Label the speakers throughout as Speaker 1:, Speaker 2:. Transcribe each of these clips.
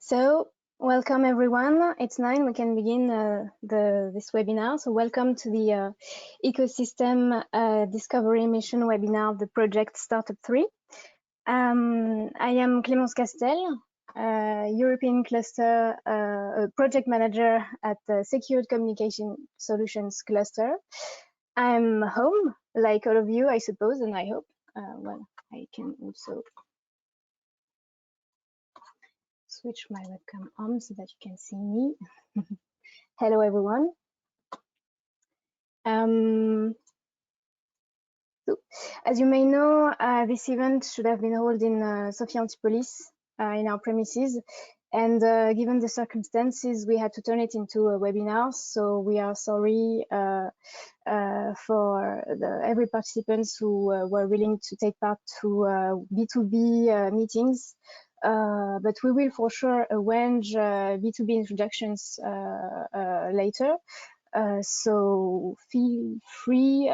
Speaker 1: So, welcome everyone. It's 9. We can begin this webinar. So, welcome to the Ecosystem Discovery Mission webinar of the project STARTUP3. I am Clémence Castel, European Cluster Project Manager at the Secured Communication Solutions Cluster. I'm home, like all of you, I suppose, and I hope. Well, I can also switch my webcam on so that you can see me. Hello, everyone. So, as you may know, this event should have been held in Sophia Antipolis in our premises. And given the circumstances, we had to turn it into a webinar. So we are sorry for every participants who were willing to take part to B2B meetings. But we will for sure arrange B2B introductions later. So feel free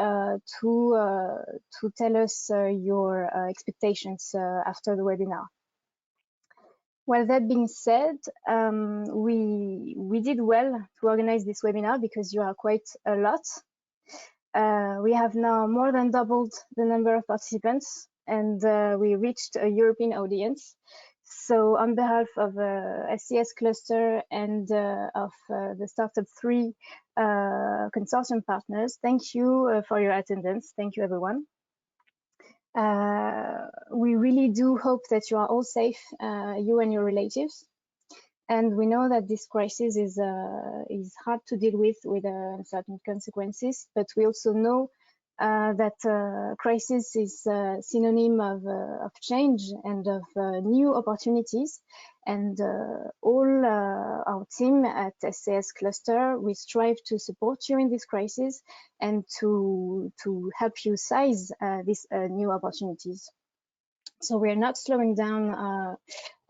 Speaker 1: to tell us your expectations after the webinar. Well, that being said, we did well to organize this webinar because you are quite a lot. We have now more than doubled the number of participants, and we reached a European audience. So on behalf of SCS Cluster and of the STARTUP3 consortium partners, thank you for your attendance. Thank you, everyone. We really do hope that you are all safe, you and your relatives. And we know that this crisis is hard to deal with certain consequences, but we also know that crisis is a synonym of change and of new opportunities. And all our team at SCS Cluster, we strive to support you in this crisis and to help you seize these new opportunities. So we are not slowing down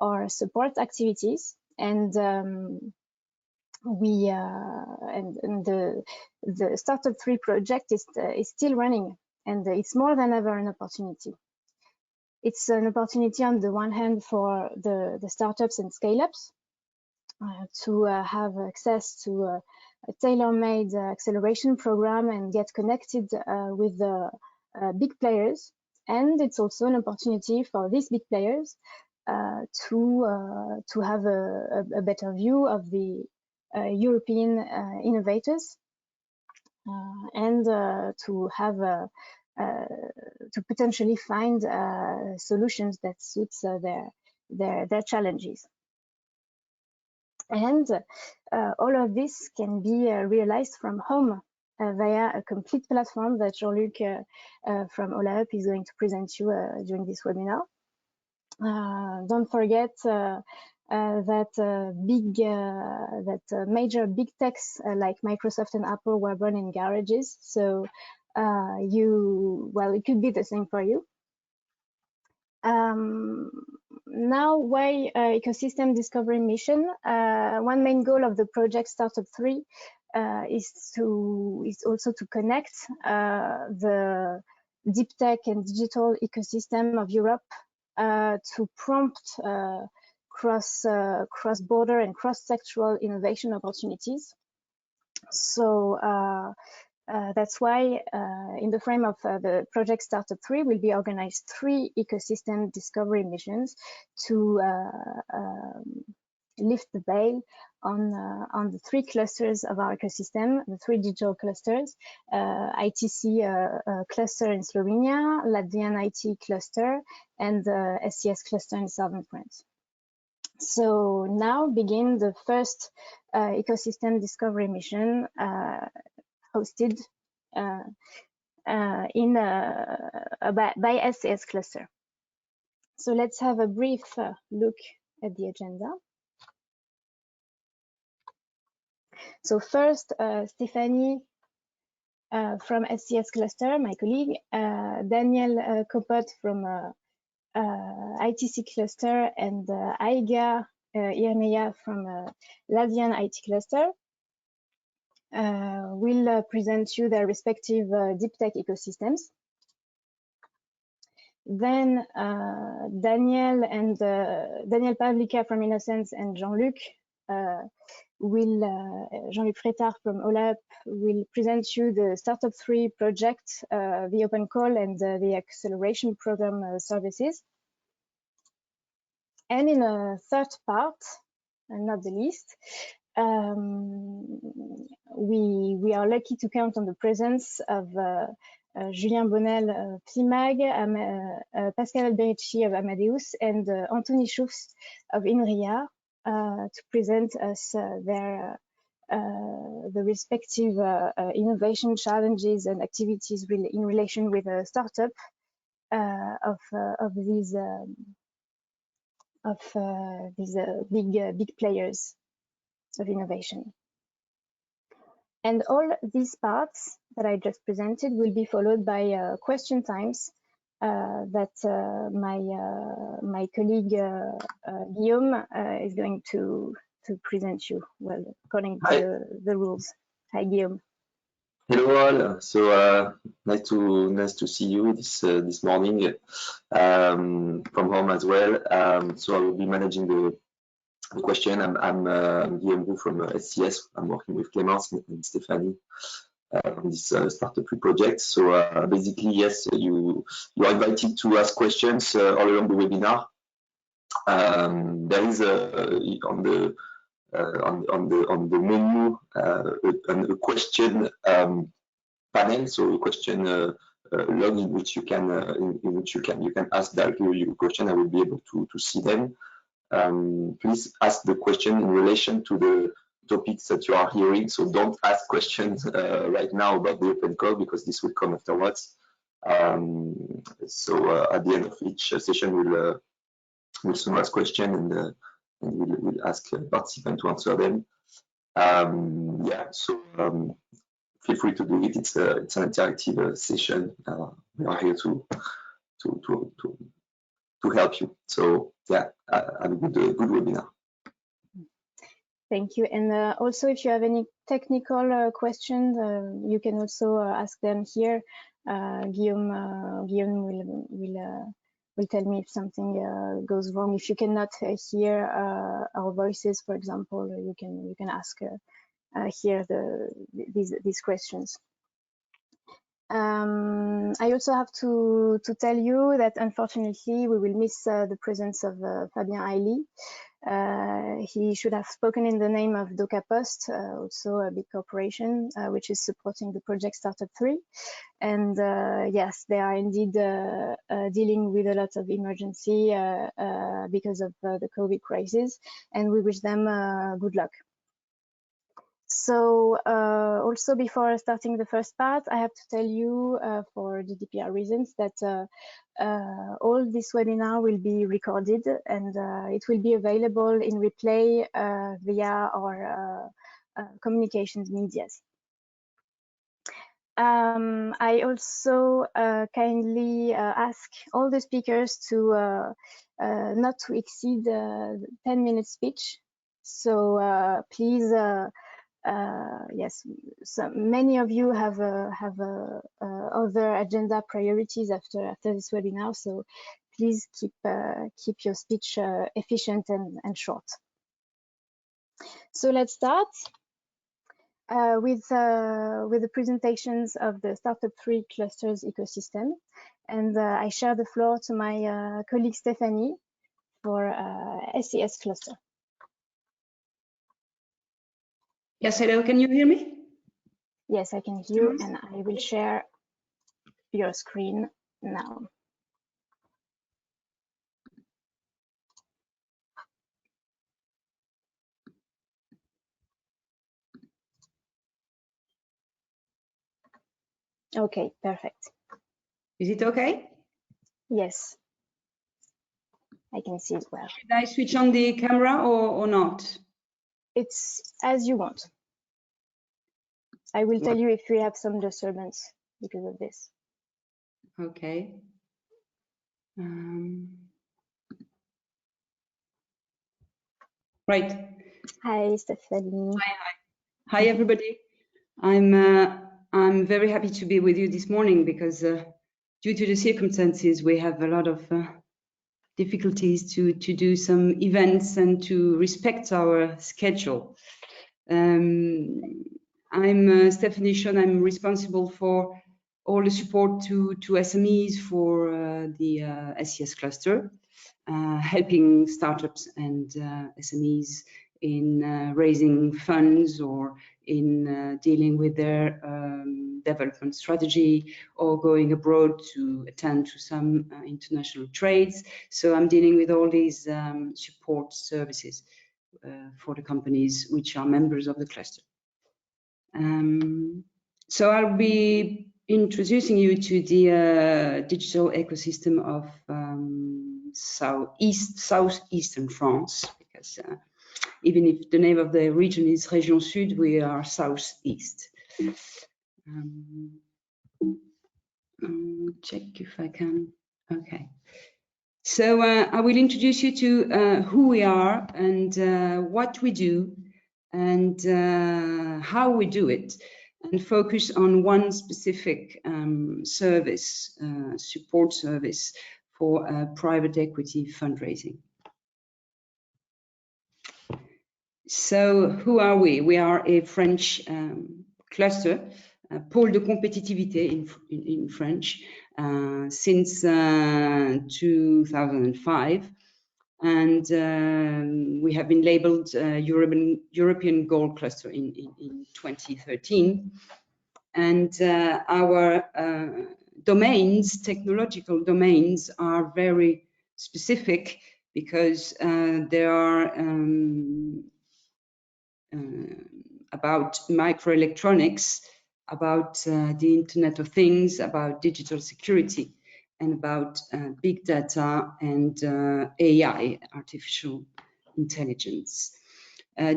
Speaker 1: our support activities, and the STARTUP3 project is still running, and it's more than ever an opportunity. It's an opportunity on the one hand for the startups and scale-ups to have access to a tailor-made acceleration program and get connected with the big players. And it's also an opportunity for these big players to have a better view of the European innovators and to have to potentially find solutions that suits their challenges. And all of this can be realized from home via a complete platform that Jean-Luc from OLAUP is going to present you during this webinar. Don't forget that major big techs like Microsoft and Apple were born in garages. So it could be the same for you. Now, why ecosystem discovery mission? One main goal of the project STARTUP3 is also to connect the DeepTech and digital ecosystem of Europe to prompt cross-border and cross-sectoral innovation opportunities. So that's why in the frame of the project STARTUP3 will be organized 3 ecosystem discovery missions to lift the veil on the 3 clusters of our ecosystem, the 3 digital clusters, ITC cluster in Slovenia, Latvian IT cluster, and the SCS cluster in southern France. So now begin the first ecosystem discovery mission hosted by SCS cluster. So let's have a brief look at the agenda. So first, Stéphanie from SCS cluster, my colleague, Daniel Kopot from ITC cluster, and Aiga INRIA from Latvian IT cluster will present you their respective DeepTech ecosystems. Then Daniel and Daniel Pavlika from Innocence and Jean-Luc Jean-Luc Frétard from OLAP will present you the STARTUP3 project, the Open Call and the acceleration program services. And in a third part, and not the least, we are lucky to count on the presence of Julien Bonnel of Symag, Pascal Alberici of Amadeus, and Anthony Schufs of INRIA to present us the respective innovation challenges and activities in relation with a startup of these big players of innovation. And all these parts that I just presented will be followed by question times that my colleague Guillaume is going to present you, well, according to the rules. Hi, Guillaume.
Speaker 2: Hello all. So nice to see you this morning from home as well. So I will be managing the question. I'm Guillaume from SCS. I'm working with Clémence and Stéphanie on this STARTUP3 project. So basically, yes, you are invited to ask questions all along the webinar. There is on the menu a question panel, so a question log in which you can ask directly your question. I will be able to see them. Please ask the question in relation to the topics that you are hearing. So don't ask questions right now about the open call, because this will come afterwards. So at the end of each session, we'll soon ask questions and we'll ask participants to answer them. Yeah, so feel free to do it. It's an interactive session. We are here to help you. So yeah, have a good webinar.
Speaker 1: Thank you. And also, if you have any technical questions, you can also ask them here. Guillaume will tell me if something goes wrong. If you cannot hear our voices, for example, you can ask here these questions. I also have to tell you that unfortunately we will miss the presence of Fabien Ailly. He should have spoken in the name of Docaposte, also a big corporation which is supporting the project STARTUP3. And yes, they are indeed dealing with a lot of emergency because of the COVID crisis, and we wish them good luck. So also, before starting the first part, I have to tell you for GDPR reasons that all this webinar will be recorded, and it will be available in replay via our communications medias. I also kindly ask all the speakers to not to exceed 10-minute speech. So please, yes, so many of you have other agenda priorities after this webinar. So please keep your speech efficient and short. So let's start with the presentations of the STARTUP3 clusters ecosystem, and I share the floor to my colleague Stéphanie for SES cluster.
Speaker 3: Yes, hello, can you hear me?
Speaker 1: Yes, I can hear you, and I will share your screen now. Okay, perfect.
Speaker 3: Is it okay?
Speaker 1: Yes, I can see it well.
Speaker 3: Should I switch on the camera or not?
Speaker 1: It's as you want. I will tell you if we have some disturbance because of this.
Speaker 3: Okay. Right.
Speaker 1: Hi, Stéphanie.
Speaker 3: Hi, everybody. I'm very happy to be with you this morning because due to the circumstances, we have a lot of difficulties to do some events and to respect our schedule. I'm Stephanie Schoen. I'm responsible for all the support to SMEs for the SES cluster, helping startups and SMEs in raising funds or in dealing with their development strategy or going abroad to attend to some international trades. So I'm dealing with all these support services for the companies which are members of the cluster. So I'll be introducing you to the digital ecosystem of southeastern France, because even if the name of the region is Région Sud, we are southeast. Check if I can. Okay. So I will introduce you to who we are and what we do and how we do it, and focus on one specific service, support service for private equity fundraising. So who are we? We are a French cluster, pôle de compétitivité in French, since 2005. And we have been labeled European Gold Cluster in 2013. And our domains, technological domains, are very specific because they are about microelectronics, about the Internet of Things, about digital security, and about big data and AI, artificial intelligence.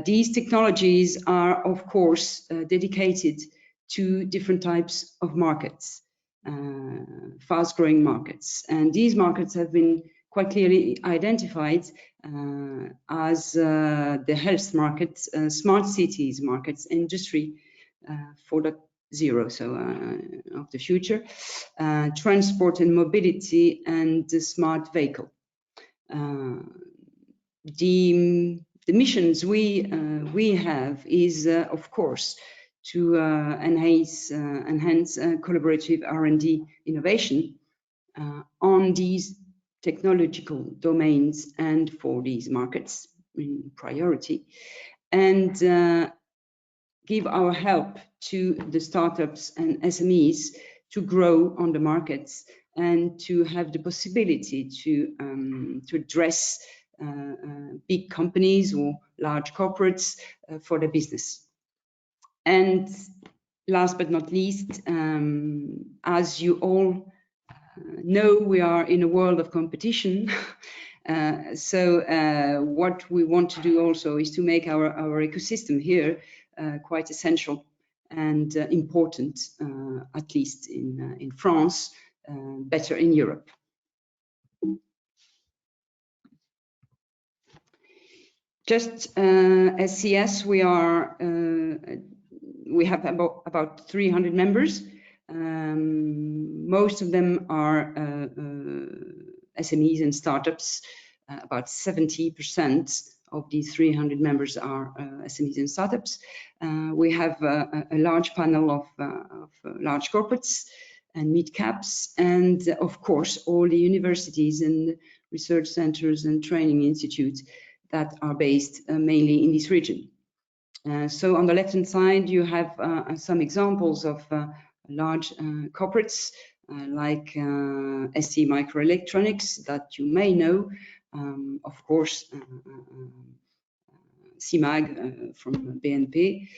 Speaker 3: These technologies are, of course, dedicated to different types of markets, fast-growing markets. And these markets have been quite clearly identified as the health markets, smart cities markets, industry 4.0, so of the future, transport and mobility, and the smart vehicle. The missions we have is, of course, to enhance collaborative R&D innovation on these technological domains and for these markets in priority, and give our help to the startups and SMEs to grow on the markets and to have the possibility to address big companies or large corporates for their business. And last but not least, as you all know, we are in a world of competition. So what we want to do also is to make our ecosystem here quite essential and important, at least in France, better in Europe. Just SCS, we have about 300 members. Most of them are SMEs and startups. About 70% of these 300 members are SMEs and startups. We have a large panel of large corporates and mid-caps, and of course all the universities and research centers and training institutes that are based mainly in this region. So on the left-hand side, you have some examples of large corporates like ST Microelectronics that you may know, of course, Symag from BNP,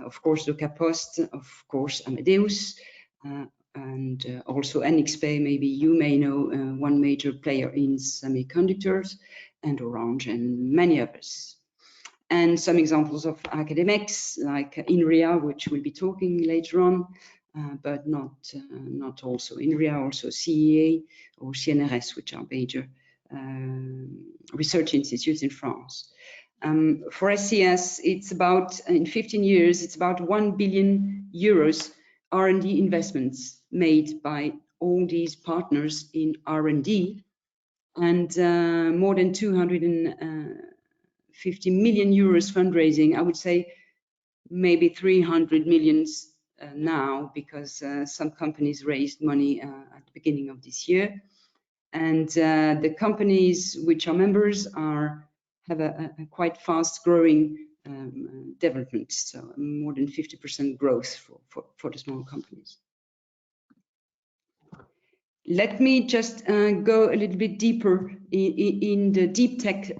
Speaker 3: of course Docaposte, of course Amadeus, and also NXP, maybe you may know, one major player in semiconductors, and Orange, and many others. And some examples of academics like INRIA, which we'll be talking later on, but not also INRIA, also CEA or CNRS, which are major research institutes in France. For SCS, it's about, in 15 years, it's about 1 billion euros R&D investments made by all these partners in R&D, and more than 250 million euros fundraising. I would say maybe 300 millions now, because some companies raised money at the beginning of this year. And the companies which are members have a quite fast growing development, so more than 50% growth for the small companies. Let me just go a little bit deeper in the DeepTech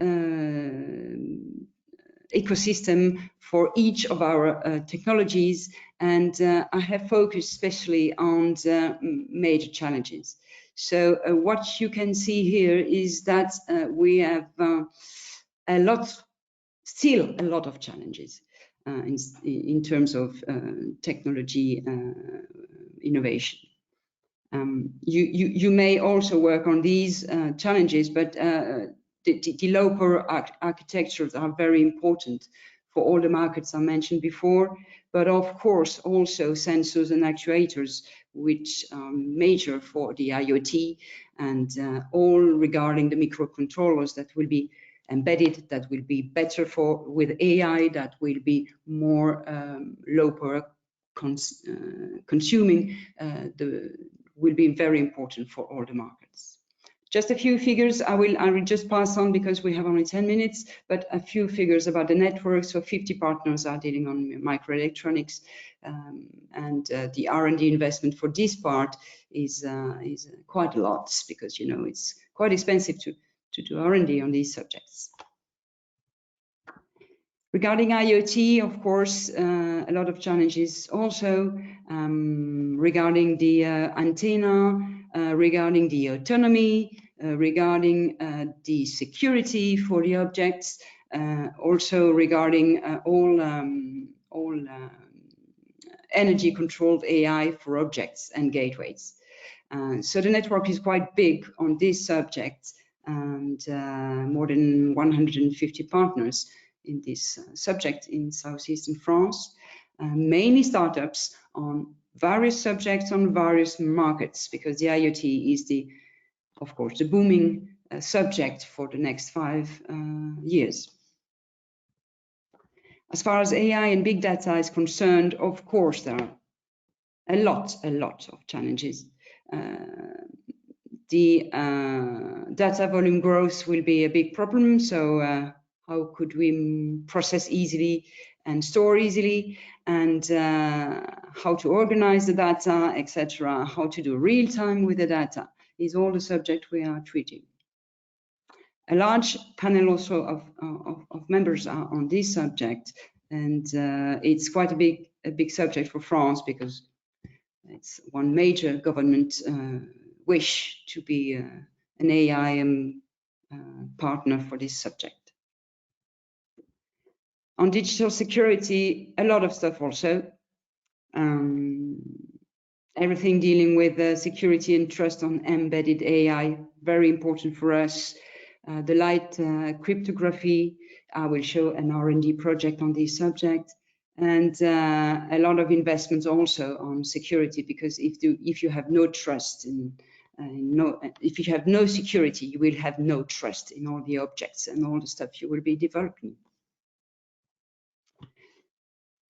Speaker 3: ecosystem for each of our technologies, and I have focused especially on the major challenges. So what you can see here is that we have still a lot of challenges in terms of technology innovation. You may also work on these challenges, but the low-power architectures are very important for all the markets I mentioned before, but of course also sensors and actuators, which are major for the IoT, and all regarding the microcontrollers that will be embedded, that will be better with AI, that will be more low-power consuming, will be very important for all the markets. Just a few figures I will just pass on because we have only 10 minutes, but a few figures about the network. So 50 partners are dealing on microelectronics, and the R&D investment for this part is quite a lot, because it's quite expensive to do R&D on these subjects. Regarding IoT, of course, a lot of challenges also regarding the antenna, regarding the autonomy, regarding the security for the objects, also regarding all energy-controlled AI for objects and gateways. So the network is quite big on this subject, and more than 150 partners in this subject in southeastern France, mainly startups on various subjects on various markets, because the IoT is of course, the booming subject for the next 5 years. As far as AI and big data is concerned, of course, there are a lot of challenges. The data volume growth will be a big problem. So how could we process easily and store easily, and how to organize the data, etc., how to do real time with the data is all the subject we are treating. A large panel also of members are on this subject, and it's quite a big subject for France, because it's one major government wish to be an AI partner for this subject. On digital security, a lot of stuff also. Everything dealing with security and trust on embedded AI, very important for us. The light cryptography, I will show an R&D project on this subject, and a lot of investments also on security, because if you have no trust if you have no security, you will have no trust in all the objects and all the stuff you will be developing.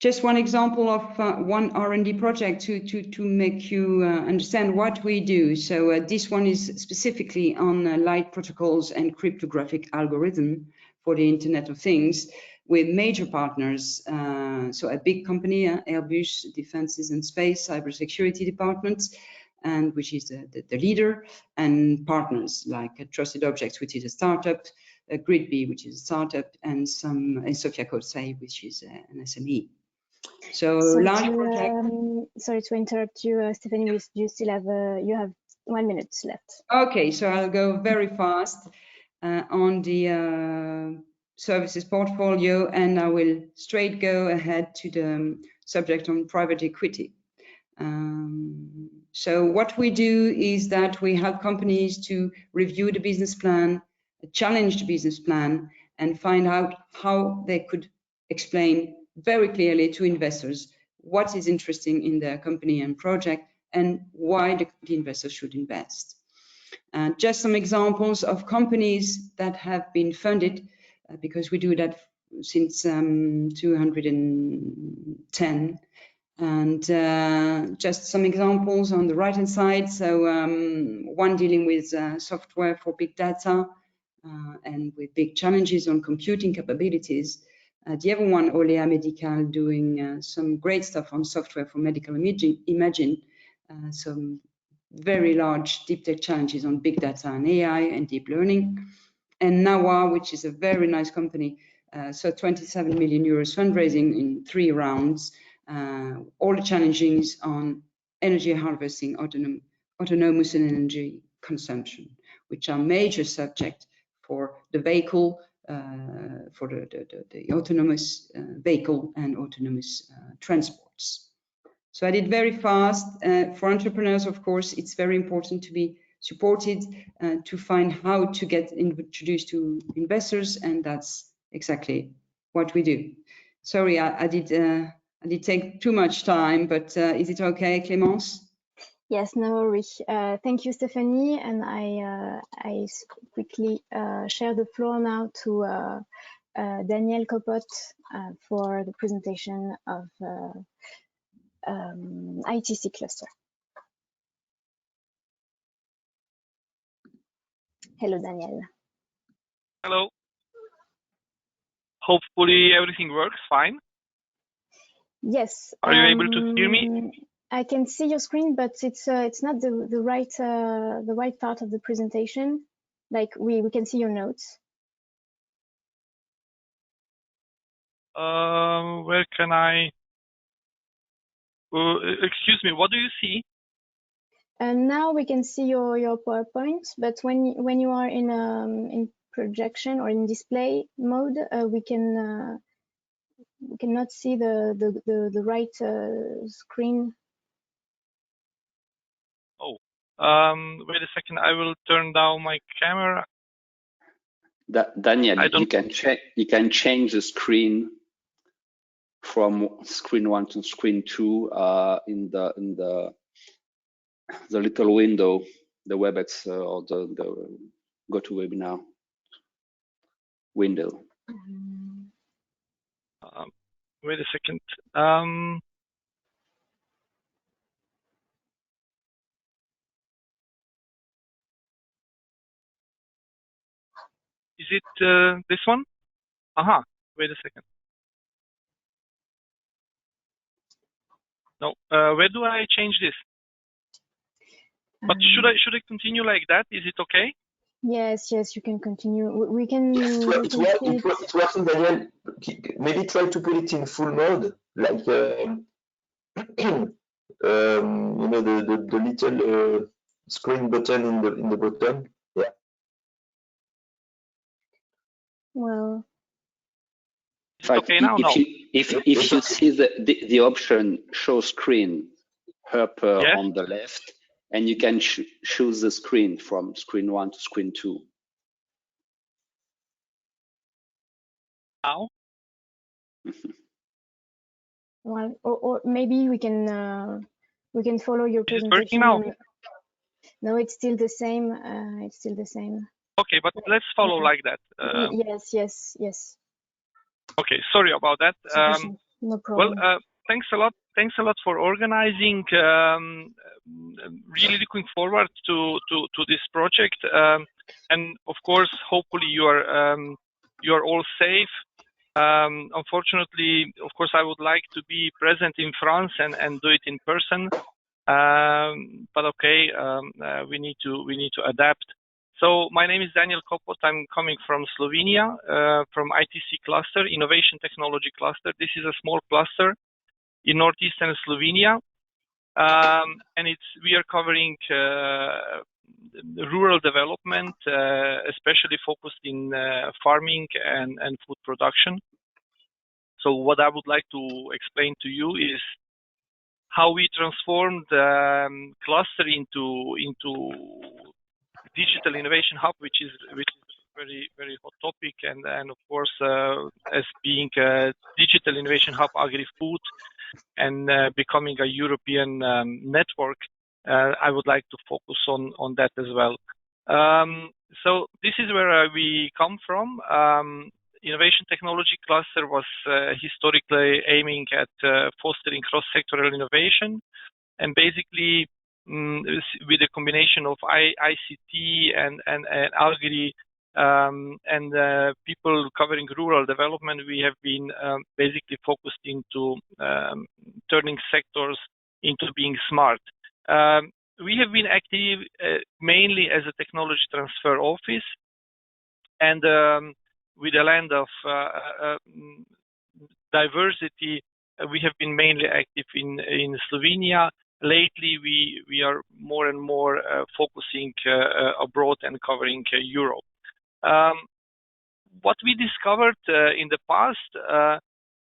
Speaker 3: Just one example of one R&D project to make you understand what we do. So this one is specifically on light protocols and cryptographic algorithm for the Internet of Things, with major partners. So a big company, Airbus Defenses and Space Cybersecurity Department, and which is the leader, and partners like Trusted Objects, which is a startup, Gridbee, which is a startup, and Sophia Kosei, which is an SME. So large project.
Speaker 1: Sorry to interrupt you, Stephanie. You still have you have 1 minute left.
Speaker 3: Okay, so I'll go very fast on the services portfolio, and I will straight go ahead to the subject on private equity. So what we do is that we help companies to review the business plan, challenge the business plan, and find out how they could explain very clearly to investors what is interesting in their company and project, and why the investors should invest. Just some examples of companies that have been funded, because we do that since 2010. And just some examples on the right-hand side. So one dealing with software for big data and with big challenges on computing capabilities. The other one, Olea Medical, doing some great stuff on software for medical imaging, some very large deep tech challenges on big data and AI and deep learning. And Nawa, which is a very nice company, so 27 million euros fundraising in 3 rounds. All the challenges on energy harvesting, autonomous energy consumption, which are major subject for the vehicle, for the autonomous vehicle and autonomous transports. So I did very fast. For entrepreneurs, of course, it's very important to be supported to find how to get introduced to investors, and that's exactly what we do. Sorry, I did take too much time, but is it okay, Clémence?
Speaker 1: Yes, no worries. Thank you, Stephanie. And I quickly share the floor now to Daniel Copote for the presentation of ITC cluster. Hello, Daniel.
Speaker 4: Hello. Hopefully everything works fine.
Speaker 1: Yes.
Speaker 4: Are you able to hear me?
Speaker 1: I can see your screen, but it's not the right part of the presentation. Like we can see your notes.
Speaker 4: Where can I? Excuse me. What do you see?
Speaker 1: And now we can see your PowerPoint, but when you are in projection or in display mode, we cannot see the right screen.
Speaker 4: Oh, wait a second. I will turn down my camera.
Speaker 5: Daniel, you can change the screen from screen 1 to screen 2 in the little window, the WebEx or the GoToWebinar window.
Speaker 4: Wait a second. Is it this one? Aha. Wait a second. No. Where do I change this? But should I continue like that? Is it okay?
Speaker 1: Yes, you can continue. We can.
Speaker 2: Yes, it's working, Daniel. Maybe try to put it in full mode, like you know, the little screen button in the bottom. Yeah.
Speaker 1: Well.
Speaker 4: Is it okay now? No.
Speaker 5: If you see the option show screen up on the left, and you can choose the screen from screen 1 to screen 2.
Speaker 4: Now?
Speaker 1: Well, or maybe we can follow your presentation.
Speaker 4: Is it working now?
Speaker 1: No, it's still the same. It's still the same.
Speaker 4: Okay, but let's follow like that.
Speaker 1: Yes.
Speaker 4: Okay, sorry about that.
Speaker 1: No problem.
Speaker 4: Well, thanks a lot. Thanks a lot for organizing. Really looking forward to this project, and of course, hopefully you are all safe. Unfortunately, of course, I would like to be present in France and do it in person. But okay, we need to adapt. So my name is Daniel Copote. I'm coming from Slovenia, from ITC cluster, Innovation Technology Cluster. This is a small cluster in northeastern Slovenia, and we are covering rural development, especially focused in farming and food production. So what I would like to explain to you is how we transformed cluster into digital innovation hub, which is very, very hot topic, and of course as being a digital innovation hub agri-food and becoming a European network I would like to focus on that as well. So this is where we come from. Innovation Technology Cluster was historically aiming at fostering cross-sectoral innovation, and basically with a combination of ICT and Agri and people covering rural development, we have been basically focused into turning sectors into being smart. We have been active mainly as a technology transfer office, and with a land of diversity, we have been mainly active in Slovenia. Lately, we are more and more focusing abroad and covering Europe. What we discovered in the past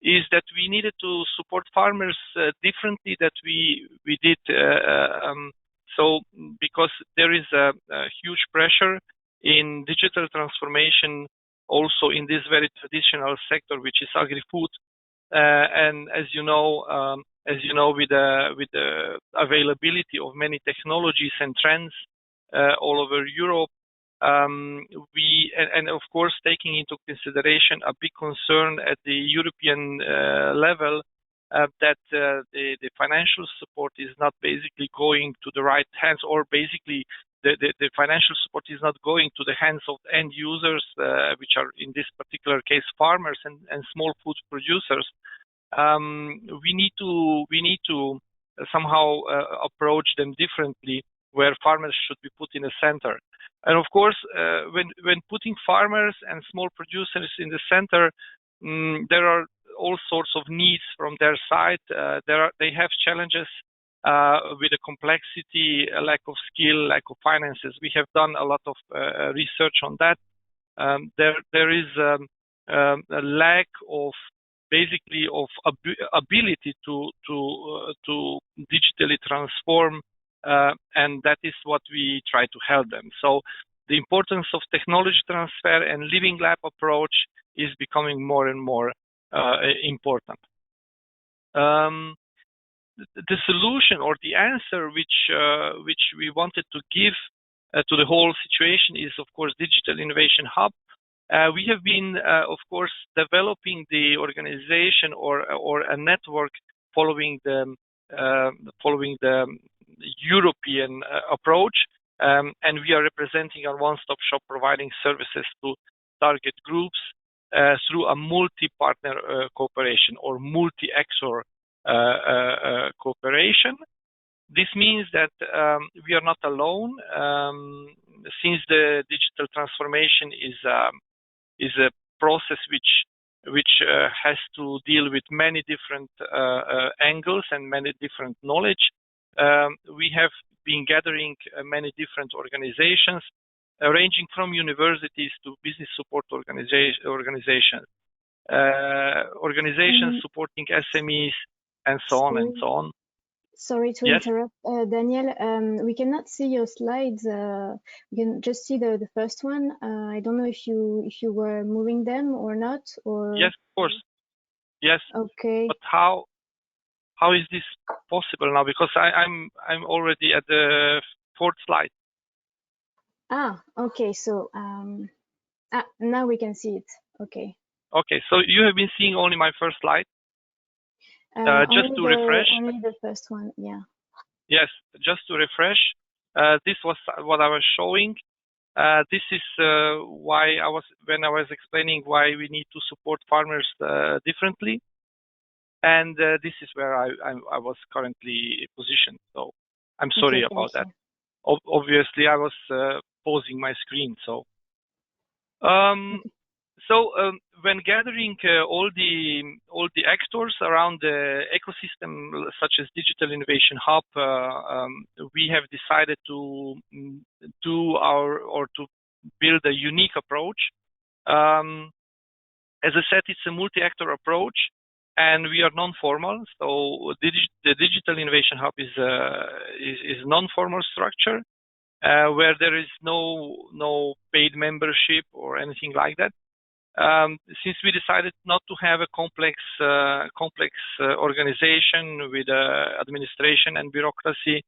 Speaker 4: is that we needed to support farmers differently that we did. So because there is a huge pressure in digital transformation, also in this very traditional sector, which is agri-food, and as you know, with the availability of many technologies and trends all over Europe, and of course taking into consideration a big concern at the European level that the financial support is not basically going to the right hands, or basically the financial support is not going to the hands of end users, which are in this particular case farmers and small food producers. We need to somehow approach them differently, where farmers should be put in the center. And of course, when putting farmers and small producers in the center, there are all sorts of needs from their side. They have challenges with the complexity, a lack of skill, lack of finances. We have done a lot of research on that. There is a lack of basically of ability to digitally transform, and that is what we try to help them. So the importance of technology transfer and living lab approach is becoming more and more important. The solution or the answer which we wanted to give to the whole situation is, of course, Digital Innovation Hub. We have been, of course, developing the organization or a network following the European approach, and we are representing a one-stop shop providing services to target groups through a multi-partner cooperation or multi-actor cooperation. This means that we are not alone, since the digital transformation is a process which has to deal with many different angles and many different knowledge. We have been gathering many different organizations, ranging from universities to business support organizations, supporting SMEs, and so on and so on.
Speaker 1: Sorry to interrupt, Daniel. We cannot see your slides. We can just see the first one. I don't know if you were moving them or not. Or
Speaker 4: yes, of course. Yes.
Speaker 1: Okay.
Speaker 4: But how is this possible now? Because I'm already at the fourth slide.
Speaker 1: Okay. So now we can see it. Okay.
Speaker 4: Okay. So you have been seeing only my first slide. Just to refresh.
Speaker 1: Only the first one, yeah.
Speaker 4: Yes, just to refresh. This was what I was showing. This is why when I was explaining why we need to support farmers differently, and this is where I was currently positioned. So I'm sorry about that. Obviously, I was pausing my screen. So. When gathering all the actors around the ecosystem, such as Digital Innovation Hub, we have decided to to build a unique approach. As I said, it's a multi-actor approach, and we are non-formal. So the Digital Innovation Hub is non-formal structure where there is no paid membership or anything like that. Since we decided not to have a complex organization with administration and bureaucracy,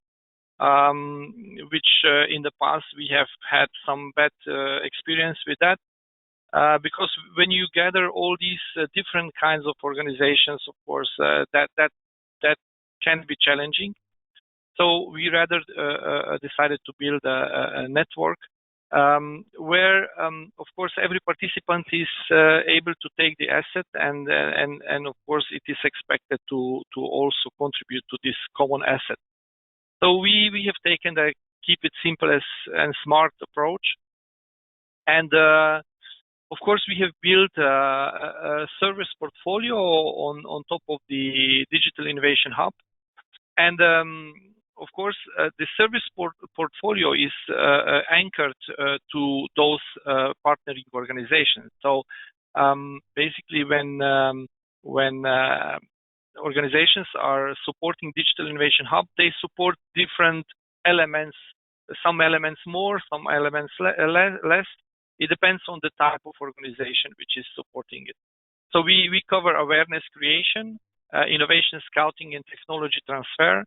Speaker 4: which in the past we have had some bad experience with that. Because when you gather all these different kinds of organizations, of course, that can be challenging. So we rather decided to build a network where, of course, every participant is able to take the asset, and of course, it is expected to also contribute to this common asset. So we have taken the keep it simple and smart approach, and of course, we have built a service portfolio on top of the Digital Innovation Hub. And of course, the service portfolio is anchored to those partnering organizations. So basically, when organizations are supporting Digital Innovation Hub, they support different elements, some elements more, some elements less. It depends on the type of organization which is supporting it. So we cover awareness creation, innovation scouting and technology transfer,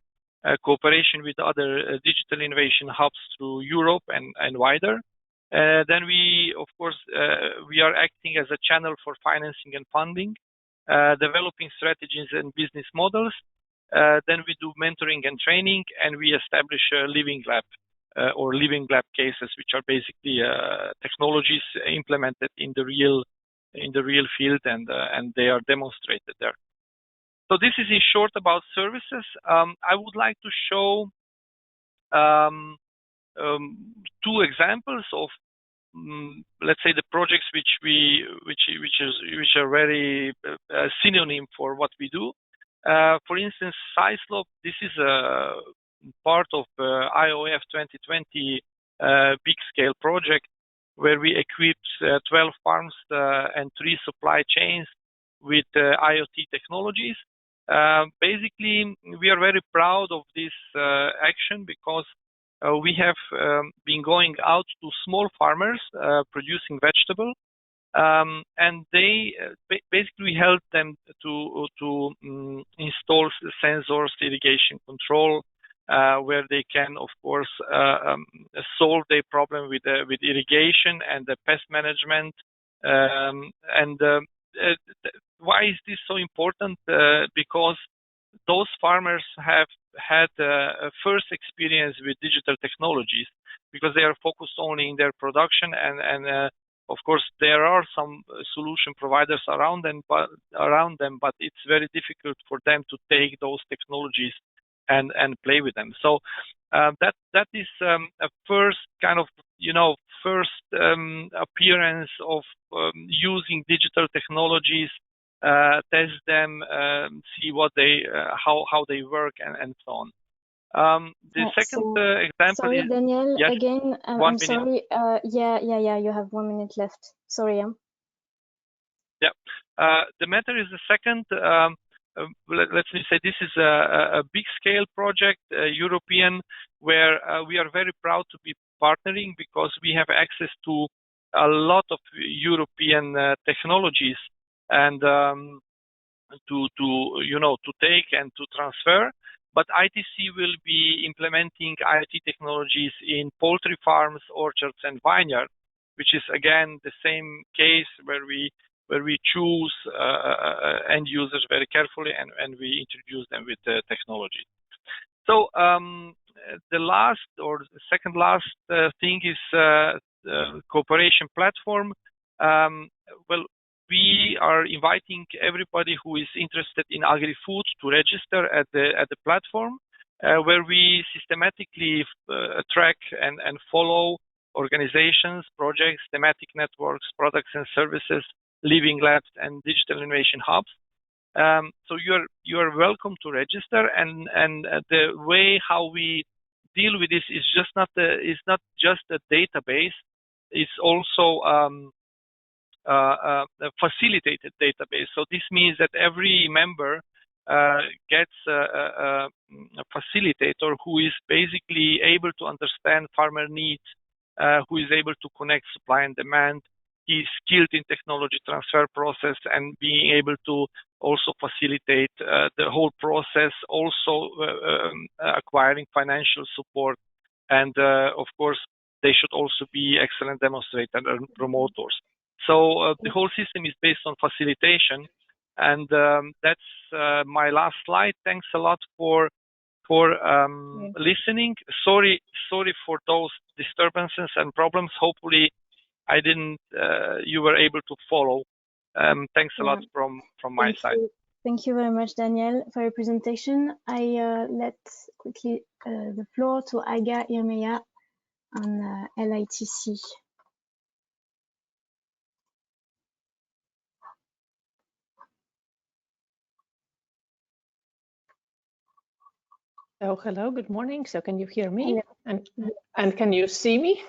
Speaker 4: cooperation with other digital innovation hubs through Europe and wider. Then we, of course, we are acting as a channel for financing and funding, developing strategies and business models. Then we do mentoring and training, and we establish a living lab. Or living lab cases, which are basically technologies implemented in the real field, and they are demonstrated there. So this is in short about services. I would like to show two examples of let's say the projects which are very synonym for what we do. For instance, SciSlope. This is a part of IOF 2020 big scale project where we equipped 12 farms and 3 supply chains with IoT technologies. Basically, we are very proud of this action because we have been going out to small farmers producing vegetables, and they basically help them to install sensors, irrigation control, where they can, of course, solve their problem with irrigation and the pest management. Why is this so important? Because those farmers have had a first experience with digital technologies because they are focused only in their production, and of course there are some solution providers around them, but it's very difficult for them to take those technologies and play with them. So that is a first kind of first appearance of using digital technologies, test them, see what they how they work, and so on. The second example
Speaker 1: sorry,
Speaker 4: is
Speaker 1: Daniel,
Speaker 4: yes,
Speaker 1: again, I'm sorry. Yeah, you have 1 minute left. Sorry.
Speaker 4: Yeah, the matter is the second. Let's say this is a big scale project, European, where we are very proud to be partnering because we have access to a lot of European technologies and to take and to transfer. But ITC will be implementing IoT technologies in poultry farms, orchards, and vineyards, which is again the same case where we choose end users very carefully and we introduce them with the technology. So the last or the second last thing is cooperation platform. Well, we are inviting everybody who is interested in agri-food to register at the platform, where we systematically track and follow organizations, projects, thematic networks, products and services, living labs, and digital innovation hubs. So you are welcome to register, and the way how we deal with this is not just a database. It's also a facilitated database. So this means that every member gets a facilitator who is basically able to understand farmer needs, who is able to connect supply and demand. He's skilled in technology transfer process and being able to also facilitate the whole process, also acquiring financial support, and of course they should also be excellent demonstrators and promoters. So the whole system is based on facilitation, and that's my last slide. Thanks a lot for listening. Sorry for those disturbances and problems. Hopefully I didn't you were able to follow. Thanks a lot from my side.
Speaker 1: Thank you very much, Daniel, for your presentation. I let quickly the floor to Aiga Irmeya on LITC.
Speaker 6: So hello, good morning. So can you hear me?
Speaker 1: Hello.
Speaker 6: And can you see me?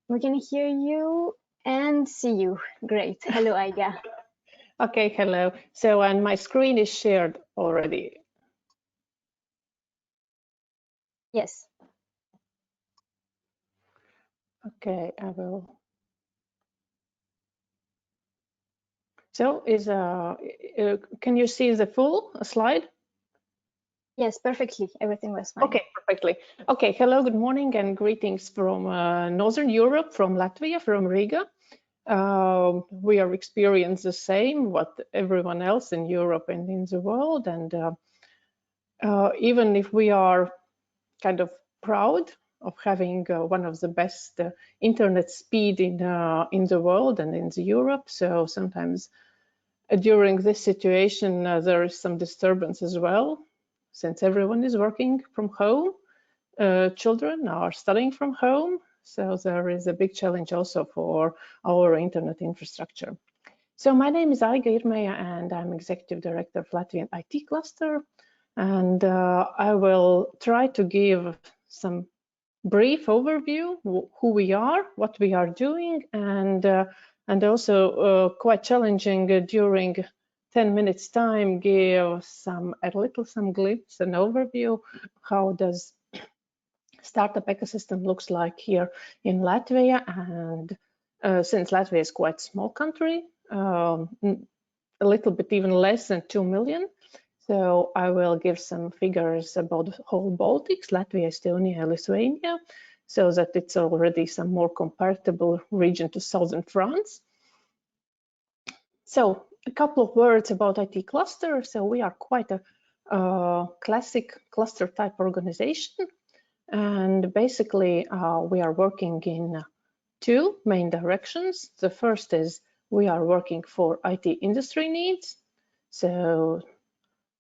Speaker 1: We can hear you and see you. Great. Hello, Aiga.
Speaker 6: Okay, hello. So and my screen is shared already.
Speaker 1: Yes.
Speaker 6: Okay, I will. So can you see the full slide?
Speaker 1: Yes, perfectly. Everything was fine.
Speaker 6: Okay, perfectly. Okay, hello, good morning and greetings from Northern Europe, from Latvia, from Riga. We are experiencing the same what everyone else in Europe and in the world, and even if we are kind of proud of having one of the best internet speed in the world and in Europe, so sometimes during this situation there is some disturbance as well, since everyone is working from home. Children are studying from home, so there is a big challenge also for our internet infrastructure. So my name is Aiga Irmeja, and I'm Executive Director of Latvian IT Cluster. And I will try to give some brief overview who we are, what we are doing, and also quite challenging during 10 minutes time give some glimpse, an overview, how does startup ecosystem looks like here in Latvia. And since Latvia is quite a small country, a little bit even less than 2 million. So I will give some figures about the whole Baltics, Latvia, Estonia, Lithuania, so that it's already some more comparable region to southern France. So a couple of words about IT cluster. So we are quite a classic cluster type organization. And basically, we are working in two main directions. The first is we are working for IT industry needs. So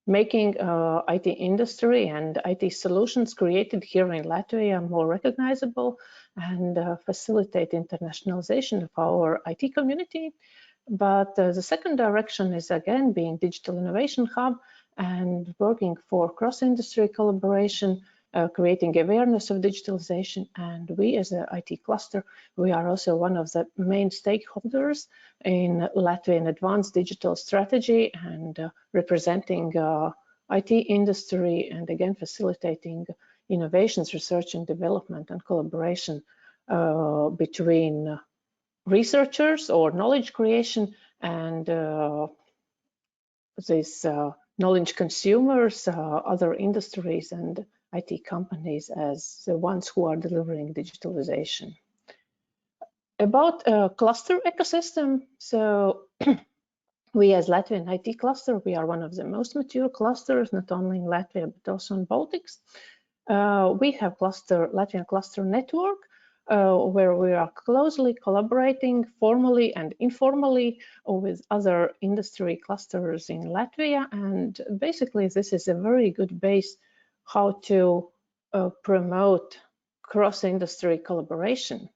Speaker 6: making IT industry and IT solutions created here in Latvia more recognizable and facilitate internationalization of our IT community. But the second direction is again being digital innovation hub and working for cross-industry collaboration, creating awareness of digitalization. And we as an IT cluster, we are also one of the main stakeholders in Latvian advanced digital strategy and representing IT industry and again facilitating innovations, research and development and collaboration between researchers or knowledge creation and these knowledge consumers, other industries and IT companies as the ones who are delivering digitalization. About cluster ecosystem, so we as Latvian IT cluster, we are one of the most mature clusters, not only in Latvia, but also in Baltics. We have Latvian cluster network, where we are closely collaborating formally and informally with other industry clusters in Latvia. And basically, this is a very good base how to promote cross-industry collaboration.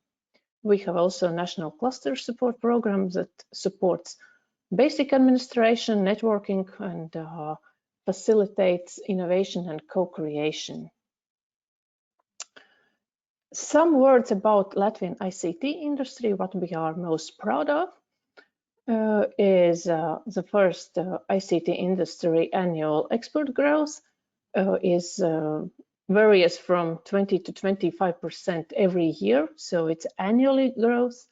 Speaker 6: We have also a national cluster support program that supports basic administration, networking, and facilitates innovation and co-creation. Some words about Latvian ICT industry. What we are most proud of is the first ICT industry annual export growth is varies from 20 to 25% every year, so it's annually growth.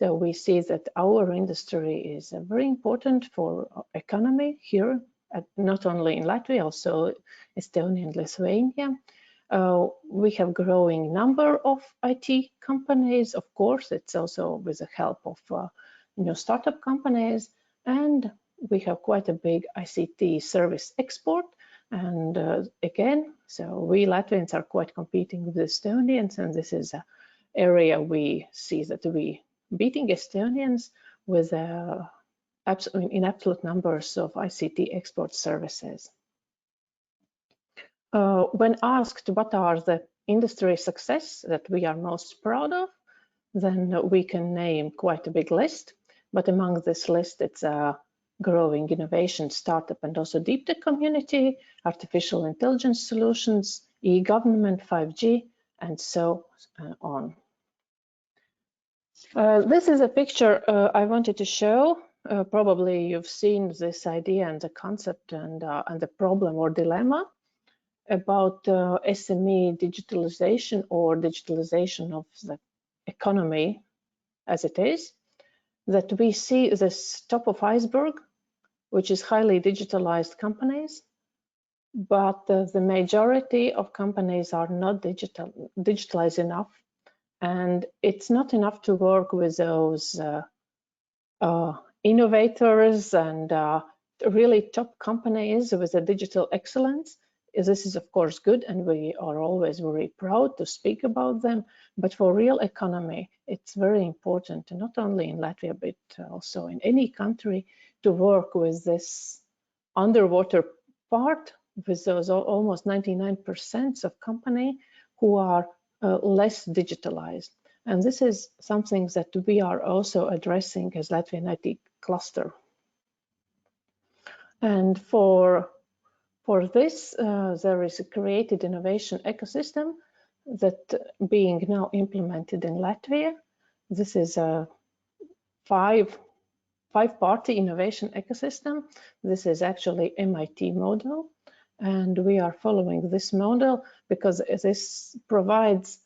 Speaker 6: So we see that our industry is very important for economy here, not only in Latvia, also Estonia and Lithuania. We have growing number of IT companies. Of course, it's also with the help of startup companies, and we have quite a big ICT service export. And again, so we Latvians are quite competing with the Estonians, and this is an area we see that we beating Estonians with in absolute numbers of ICT export services. When asked what are the industry success that we are most proud of, then we can name quite a big list. But among this list, it's a growing innovation, startup, and also DeepTech community, artificial intelligence solutions, e-government, 5G, and so on. This is a picture I wanted to show. Probably you've seen this idea and the concept and the problem or dilemma about SME digitalization or digitalization of the economy as it is, that we see this top of iceberg, which is highly digitalized companies, but the majority of companies are not digitalized enough. And it's not enough to work with those innovators and really top companies with a digital excellence. This is, of course, good, and we are always very proud to speak about them. But for real economy, it's very important, not only in Latvia, but also in any country, to work with this underwater part, with those almost 99% of company who are less digitalized. And this is something that we are also addressing as Latvian IT cluster. And for this, there is a created innovation ecosystem that being now implemented in Latvia. This is a five-party innovation ecosystem. This is actually MIT model, and we are following this model because this provides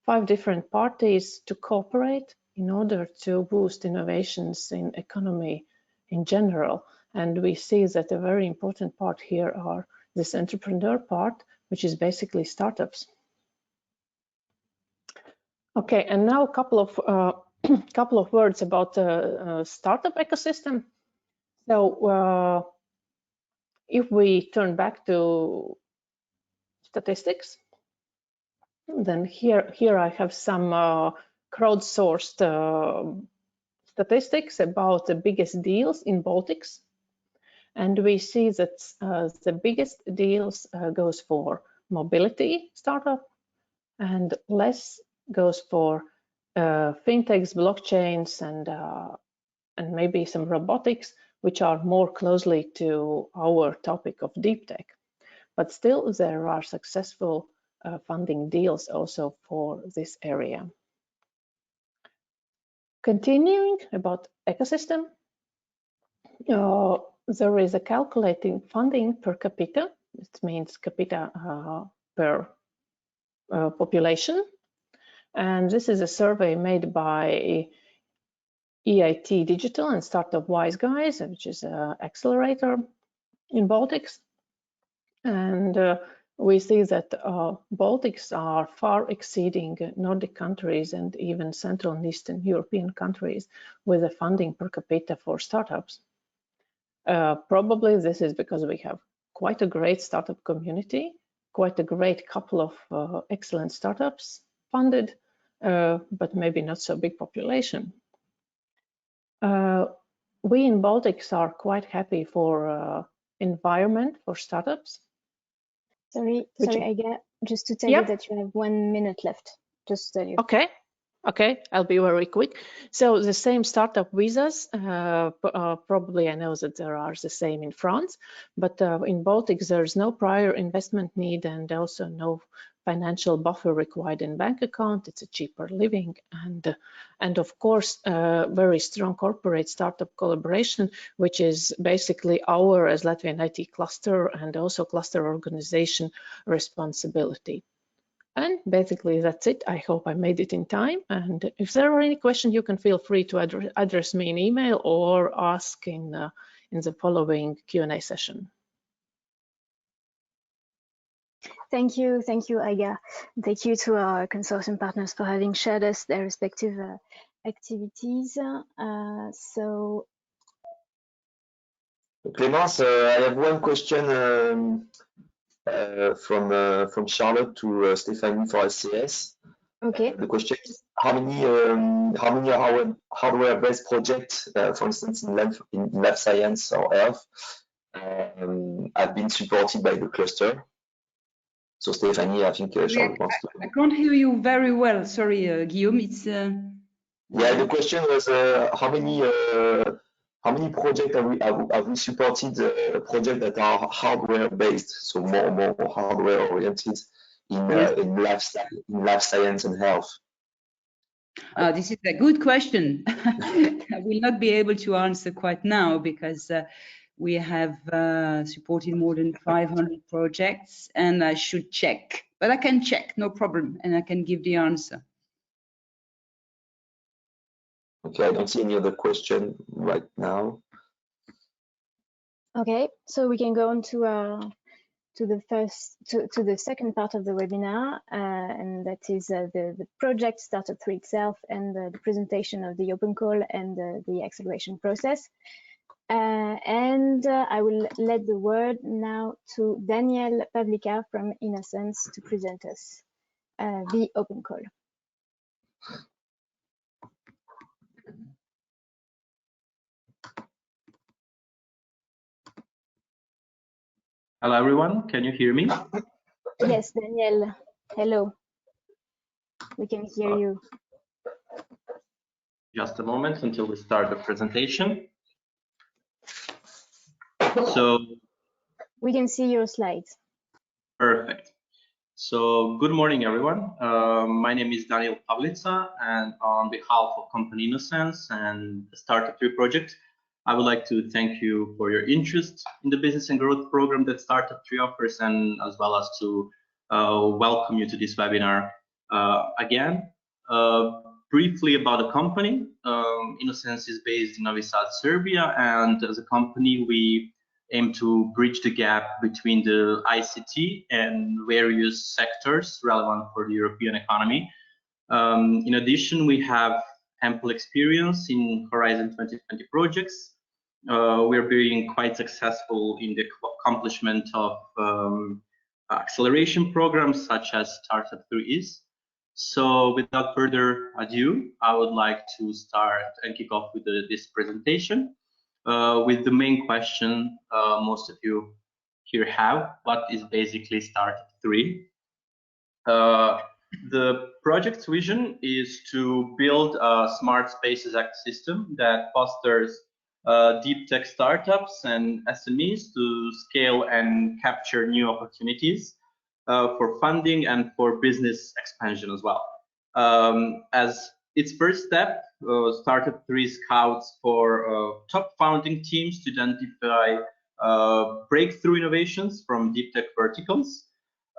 Speaker 6: 5 different parties to cooperate in order to boost innovations in economy in general. And we see that a very important part here are this entrepreneur part, which is basically startups. Okay, and now a couple of words about the startup ecosystem. So if we turn back to statistics, then here I have some crowdsourced statistics about the biggest deals in Baltics. And we see that the biggest deals goes for mobility startup, and less goes for fintechs, blockchains, and maybe some robotics, which are more closely to our topic of DeepTech. But still, there are successful funding deals also for this area. Continuing about ecosystem, there is a calculating funding per capita. It means capita per population. And this is a survey made by EIT Digital and Startup Wise Guys, which is an accelerator in Baltics. And we see that Baltics are far exceeding Nordic countries and even Central and Eastern European countries with the funding per capita for startups. Probably this is because we have quite a great startup community, quite a great couple of excellent startups funded, but maybe not so big population. We in Baltics are quite happy for environment for startups.
Speaker 1: Sorry, Aga, just to tell you that you have 1 minute left. Just to tell you.
Speaker 6: Okay, I'll be very quick. So the same startup visas, probably I know that there are the same in France, but in Baltics there's no prior investment need and also no financial buffer required in bank account. It's a cheaper living, and of course very strong corporate startup collaboration, which is basically our as Latvian IT cluster and also cluster organization responsibility. And basically that's it. I hope I made it in time. And if there are any questions, you can feel free to address me in email or ask in the following Q&A session.
Speaker 1: Thank you, Aiga. Thank you to our consortium partners for having shared us their respective activities.
Speaker 2: Clémence, I have one question from Charlotte to Stephanie for SCS.
Speaker 1: Okay.
Speaker 2: The question is how many hardware-based projects, for instance, in life science or health, have been supported by the cluster? So Stephanie, I think Charlotte wants to.
Speaker 3: I can't hear you very well. Sorry, Guillaume. It's
Speaker 2: yeah. The question was how many projects have we supported projects that are hardware-based, so more hardware-oriented in life science and health?
Speaker 3: This is a good question. I will not be able to answer quite now because we have supported more than 500 projects, and I should check. But I can check, no problem, and I can give the answer.
Speaker 2: Okay, I don't see any other question right now.
Speaker 1: Okay, so we can go on to the second part of the webinar, and that is the project STARTUP3 itself and the presentation of the open call and the acceleration process. I will let the word now to Daniel Pavlika from Innocence to present us the open call.
Speaker 7: Hello, everyone. Can you hear me?
Speaker 1: Yes, Daniel. Hello. We can hear you.
Speaker 7: Just a moment until we start the presentation. So
Speaker 1: we can see your slides.
Speaker 7: Perfect. So good morning, everyone. My name is Daniel Pavlika, and on behalf of company Innocence and the STARTUP3 project, I would like to thank you for your interest in the business and growth program that STARTUP3 offers, and as well as to welcome you to this webinar again. Briefly about the company, Innocence is based in Novi Sad, Serbia, and as a company, we aim to bridge the gap between the ICT and various sectors relevant for the European economy. In addition, we have ample experience in Horizon 2020 projects. We're being quite successful in the accomplishment of acceleration programs such as STARTUP3 is. So without further ado, I would like to start and kick off with this presentation with the main question most of you here have: what is basically STARTUP3? The project's vision is to build a smart spaces ecosystem that fosters deep tech startups and SMEs to scale and capture new opportunities for funding and for business expansion as well. As its first step, STARTUP3 scouts for top founding teams to identify breakthrough innovations from deep tech verticals.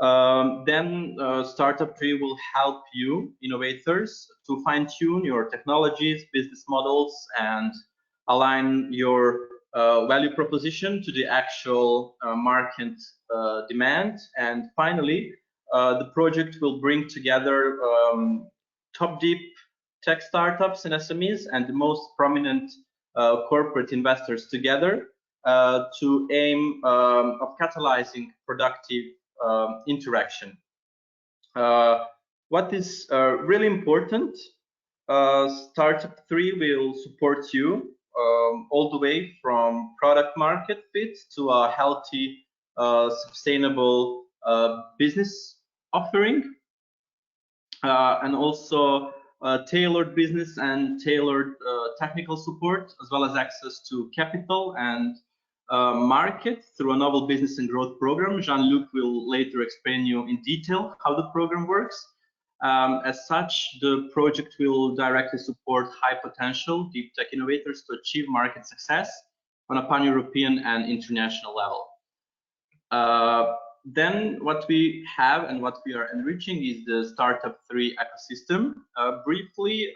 Speaker 7: Then STARTUP3 will help you, innovators, to fine-tune your technologies, business models, and align your value proposition to the actual market demand. And finally, the project will bring together top deep tech startups and SMEs and the most prominent corporate investors together to aim of catalyzing productive interaction. What is really important, STARTUP3 will support you all the way from product market fit to a healthy, sustainable business offering, and also tailored business and tailored technical support, as well as access to capital and market through a novel business and growth program. Jean-Luc will later explain you in detail how the program works. As such, the project will directly support high potential deep tech innovators to achieve market success on a pan-European and international level. Then what we have and what we are enriching is the STARTUP3 ecosystem. Briefly,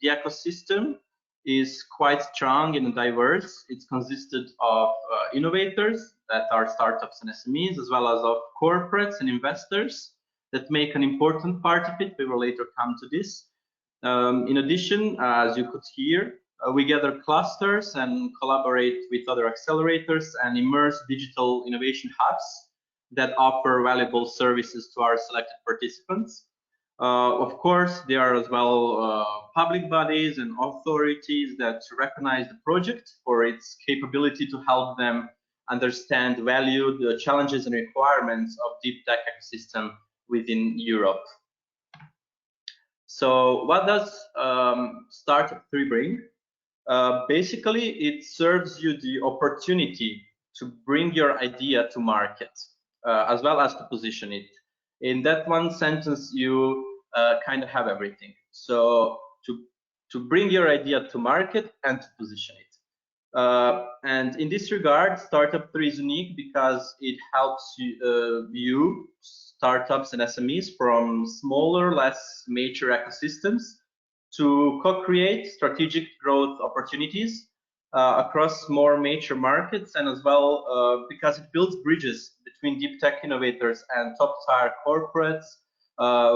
Speaker 7: the ecosystem is quite strong and diverse. It's consisted of innovators that are startups and SMEs, as well as of corporates and investors that make an important part of it. We will later come to this. In addition, as you could hear, we gather clusters and collaborate with other accelerators and immerse digital innovation hubs that offer valuable services to our selected participants. Of course, there are as well public bodies and authorities that recognize the project for its capability to help them understand, value the challenges and requirements of deep tech ecosystem within Europe. So what does STARTUP3 bring? Basically, it serves you the opportunity to bring your idea to market, as well as to position it. In that one sentence, you kind of have everything. So to bring your idea to market and to position it. And in this regard, STARTUP3 is unique because it helps you, startups and SMEs from smaller, less mature ecosystems to co-create strategic growth opportunities across more mature markets, and as well because it builds bridges between deep tech innovators and top-tier corporates,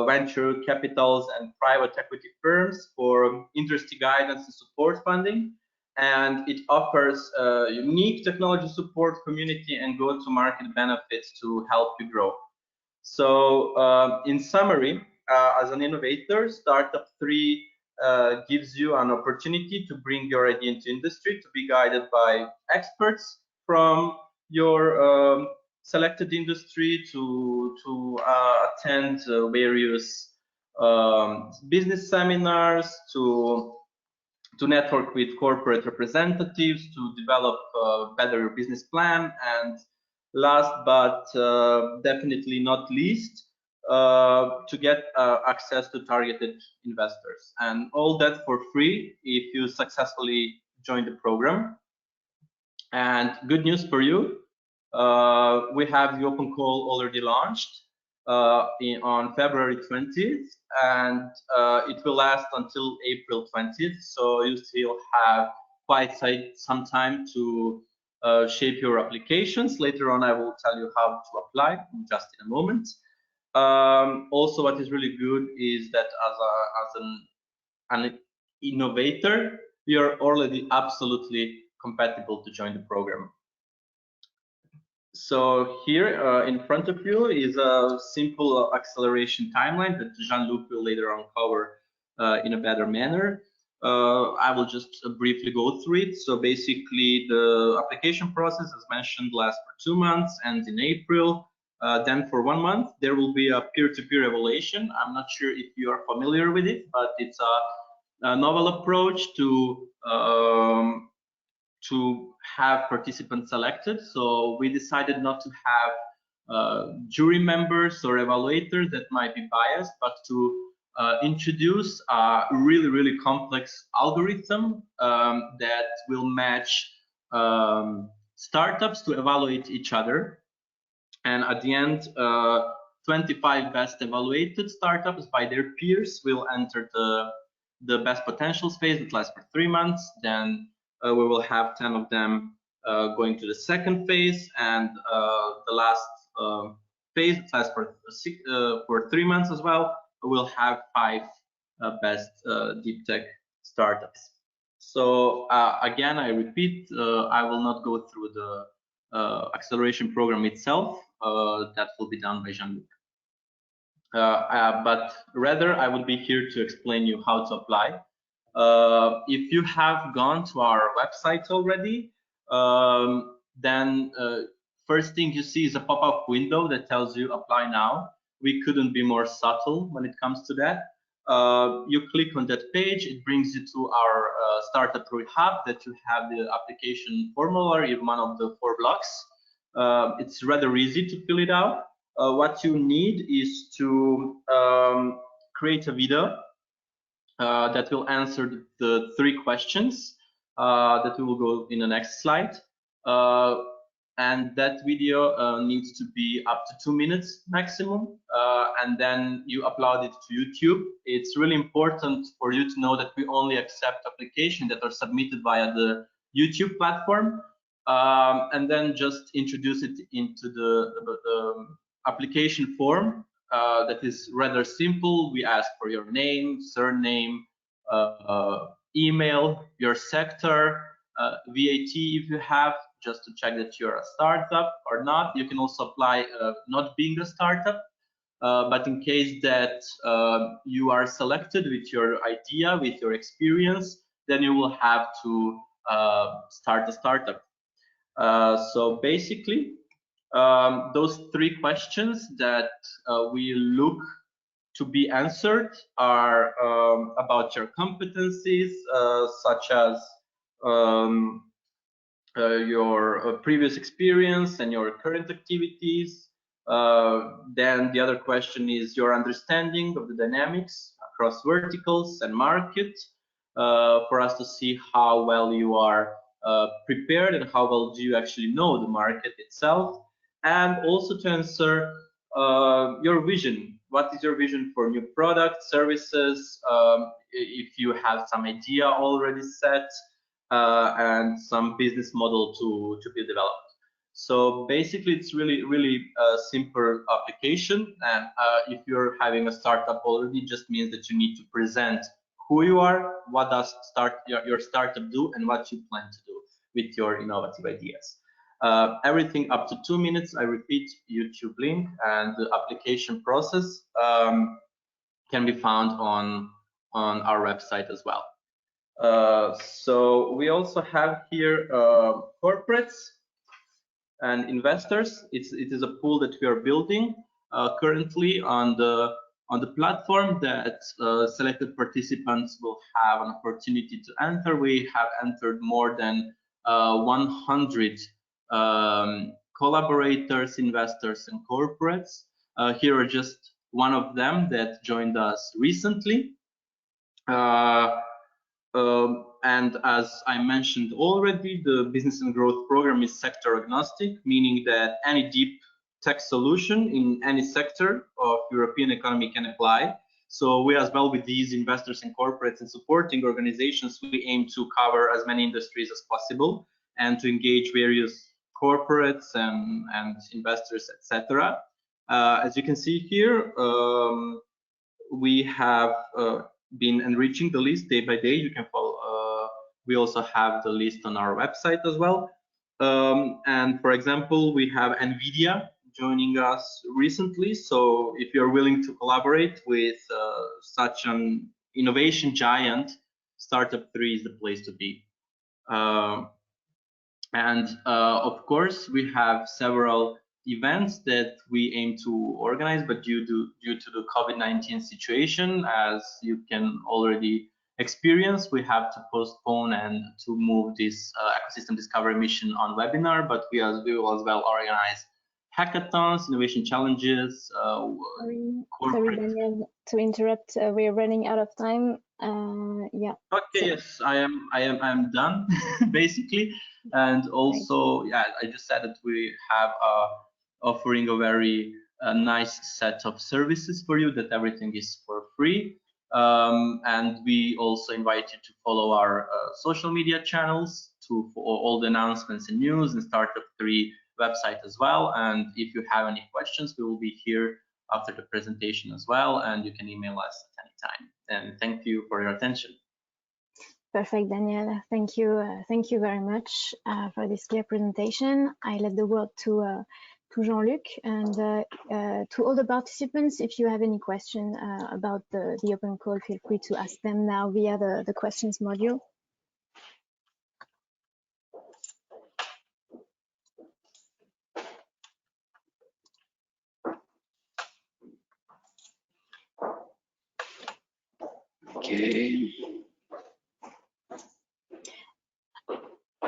Speaker 7: venture capitals, and private equity firms for industry guidance and support funding. And it offers unique technology support, community, and go-to-market benefits to help you grow. So in summary, as an innovator, STARTUP3 gives you an opportunity to bring your idea into industry, to be guided by experts from your selected industry, to attend various business seminars, to network with corporate representatives, to develop better your business plan, and last but definitely not least, to get access to targeted investors, and all that for free if you successfully join the program. And good news for you, we have the open call already launched on February 20th, and it will last until April 20th, so you still have quite some time to shape your applications. Later on I will tell you how to apply just in a moment. Also, what is really good is that as an innovator, you are already absolutely compatible to join the program. So here in front of you is a simple acceleration timeline that Jean-Luc will later on cover in a better manner. I will just briefly go through it. So basically, the application process, as mentioned, lasts for 2 months, ends in April. Then for 1 month, there will be a peer-to-peer evaluation. I'm not sure if you are familiar with it, but it's a novel approach to have participants selected. So we decided not to have jury members or evaluators that might be biased, but to introduce a really complex algorithm that will match startups to evaluate each other. And at the end, 25 best evaluated startups by their peers will enter the best potentials phase that lasts for 3 months. Then we will have 10 of them going to the second phase, and the last phase that lasts for 3 months as well. We'll have 5 best deep tech startups. So again, I repeat, I will not go through the acceleration program itself. That will be done by Jean-Luc. But rather, I will be here to explain you how to apply. If you have gone to our website already, then first thing you see is a pop-up window that tells you apply now. We couldn't be more subtle when it comes to that. You click on that page, it brings you to our STARTUP3 hub that you have the application formulary in one of the 4 blocks. It's rather easy to fill it out. What you need is to create a video that will answer the 3 questions that we will go in the next slide. and that video needs to be up to 2 minutes maximum, and then you upload it to YouTube. It's really important for you to know that we only accept applications that are submitted via the YouTube platform, and then just introduce it into the application form. That is rather simple. We ask for your name, surname, email, your sector, VAT if you have, just to check that you're a startup or not. You can also apply not being a startup, but in case that you are selected with your idea, with your experience, then you will have to start a startup. So basically, those 3 questions that we look to be answered are about your competencies, such as your previous experience and your current activities. Then the other question is your understanding of the dynamics across verticals and market, for us to see how well you are prepared and how well do you actually know the market itself, and also to answer your vision. What is your vision for new products, services, if you have some idea already set, and some business model to be developed. So basically, it's really a simple application, and if you're having a startup already, it just means that you need to present who you are, what does your startup do, and what you plan to do with your innovative ideas. Everything up to 2 minutes. I repeat, YouTube link, and the application process can be found on our website as well. So we also have here corporates and investors. It is a pool that we are building currently on the platform that selected participants will have an opportunity to enter. We have entered more than 100 collaborators, investors, and corporates. Here are just one of them that joined us recently. And as I mentioned already, the business and growth program is sector agnostic, meaning that any deep tech solution in any sector of European economy can apply. So we, as well, with these investors and corporates and supporting organizations, we aim to cover as many industries as possible and to engage various corporates and investors, etc. As you can see here, we have been enriching the list day by day. You can follow. We also have the list on our website as well. And for example, we have NVIDIA joining us recently. So if you're willing to collaborate with such an innovation giant, Startup3 is the place to be. And of course, we have several events that we aim to organize, but due to the COVID-19 situation, as you can already experience, we have to postpone and to move this ecosystem discovery mission on webinar, but we will as well organize hackathons, innovation challenges.
Speaker 1: Sorry, Daniel, to interrupt. We are running out of time. Yeah.
Speaker 7: Okay. So. Yes, I am done basically, and also yeah, I just said that we have offering a very nice set of services for you. That everything is for free. And we also invite you to follow our social media channels for all the announcements and news, and Startup3 website as well. And if you have any questions, we will be here after the presentation as well, and you can email us at any time. And thank you for your attention.
Speaker 1: Perfect, Daniel. Thank you very much for this clear presentation. I let the word to Jean-Luc, and to all the participants, if you have any question about the open call, feel free to ask them now via the questions module.
Speaker 5: Okay.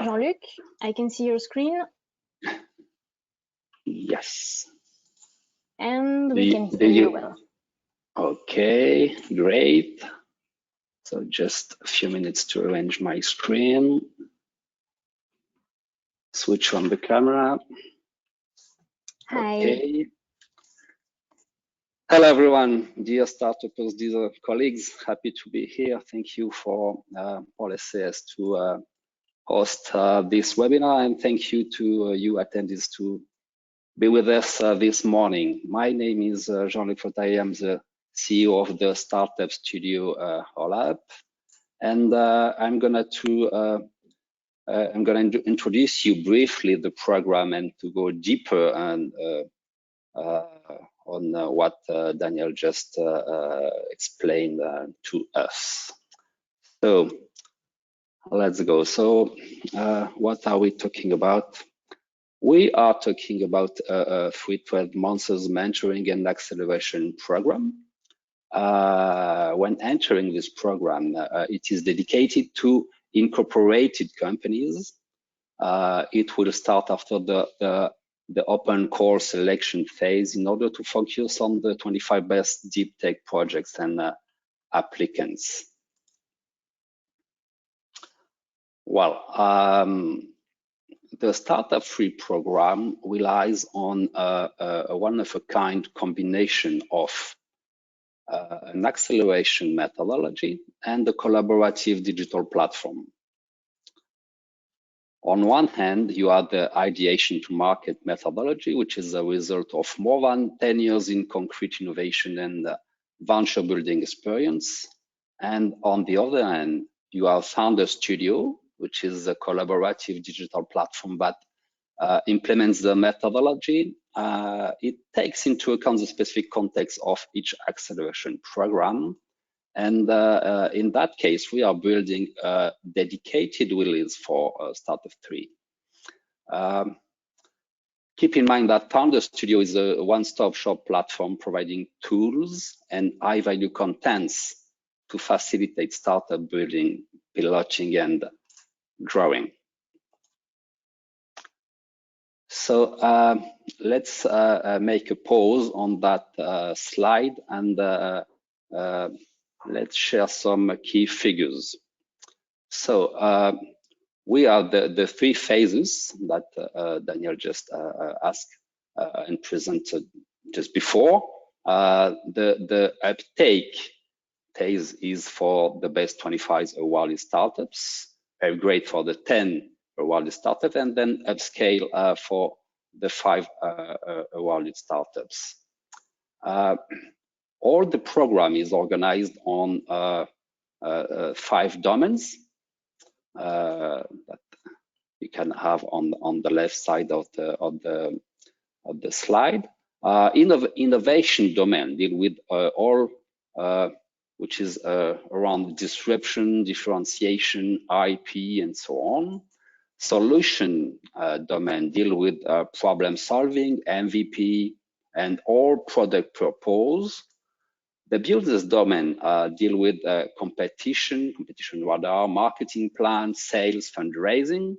Speaker 1: Jean-Luc, I can see your screen.
Speaker 5: Yes.
Speaker 1: And we can hear you well.
Speaker 5: Okay, great. So just a few minutes to arrange my screen. switch on the camera.
Speaker 1: Hi.
Speaker 5: Okay. Hello, everyone, dear startups, dear colleagues. Happy to be here. Thank you for Paul SCS to host this webinar, and thank you to you attendees to be with us this morning. My name is Jean-Luc Fauteuil. I'm the CEO of the Startup Studio Lab, and I'm gonna introduce you briefly the program and to go deeper and on what Daniel just explained to us. So let's go. So what are we talking about? We are talking about a 3-12 months mentoring and acceleration program. When entering this program, it is dedicated to incorporated companies. It will start after the open call selection phase in order to focus on the 25 best deep tech projects and applicants. Well, the STARTUP3 program relies on a one-of-a-kind combination of an acceleration methodology and a collaborative digital platform. On one hand, you have the ideation to market methodology, which is a result of more than 10 years in concrete innovation and venture building experience. And on the other hand, you have Founder Studio, which is a collaborative digital platform that implements the methodology. It takes into account the specific context of each acceleration program. And in that case, we are building a dedicated release for STARTUP3. Keep in mind that Founder Studio is a one-stop shop platform providing tools and high-value contents to facilitate startup building, piloting, and growing. So let's make a pause on that slide and let's share some key figures. So we are the 3 phases that Daniel just asked and presented just before. The uptake phase is for the best 25 awarded startups, upgrade for the 10 awarded startups, and then upscale for the 5 awarded startups. All the program is organized on 5 domains that you can have on the left side of the slide. Innovation domain deal with all which is around disruption, differentiation, IP, and so on. Solution domain deal with problem solving, MVP, and all product purpose. The builders domain deal with competition radar, marketing plan, sales, fundraising,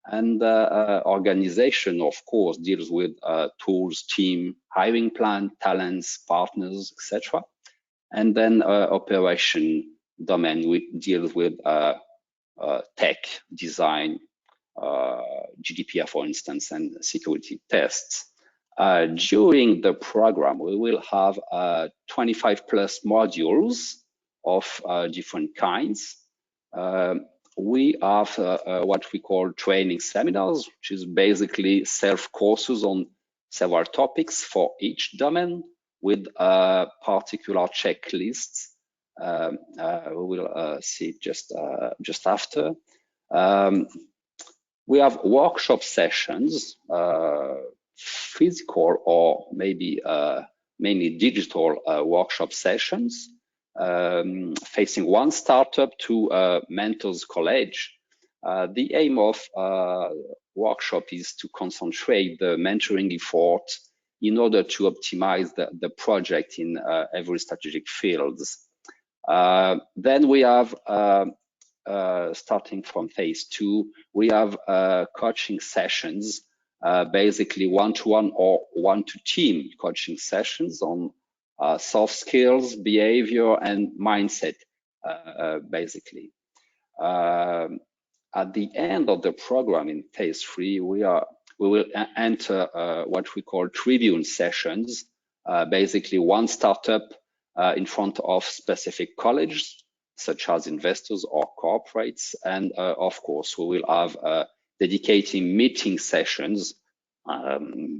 Speaker 5: and organization, of course, deals with tools, team, hiring plan, talents, partners, etc. And then operation domain deals with tech, design, GDPR, for instance, and security tests. During the program, we will have 25 plus modules of different kinds. We have what we call training seminars, which is basically self-courses on several topics for each domain with particular checklists. We will see just after. We have workshop sessions, physical or maybe mainly digital workshop sessions, facing one startup to mentors college. The aim of workshop is to concentrate the mentoring effort in order to optimize the project in every strategic fields. Then we have, starting from phase 2, we have coaching sessions, basically one-to-one or one-to-team coaching sessions on soft skills, behavior, and mindset, basically. at the end of the program in phase 3, we will enter what we call tribune sessions, basically one startup in front of specific colleges, such as investors or corporates. And of course, we will have dedicated meeting sessions,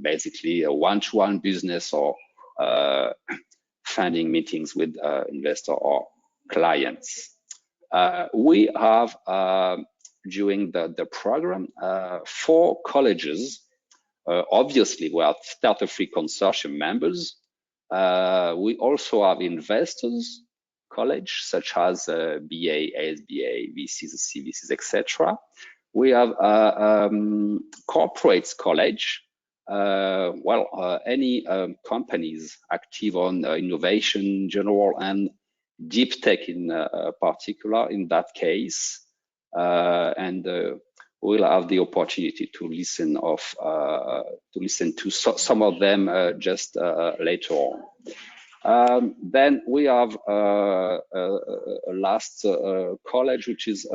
Speaker 5: basically a one-to-one business or funding meetings with investor or clients. We have, during the program, 4 colleges. Obviously, we are STARTUP3 consortium members. We also have investors college, such as BA, ASBA, VCs, CVCs, etc. We have corporates college. Any companies active on innovation in general and DeepTech in particular in that case, and we'll have the opportunity to listen to some of them just later on. Then we have a last college, which is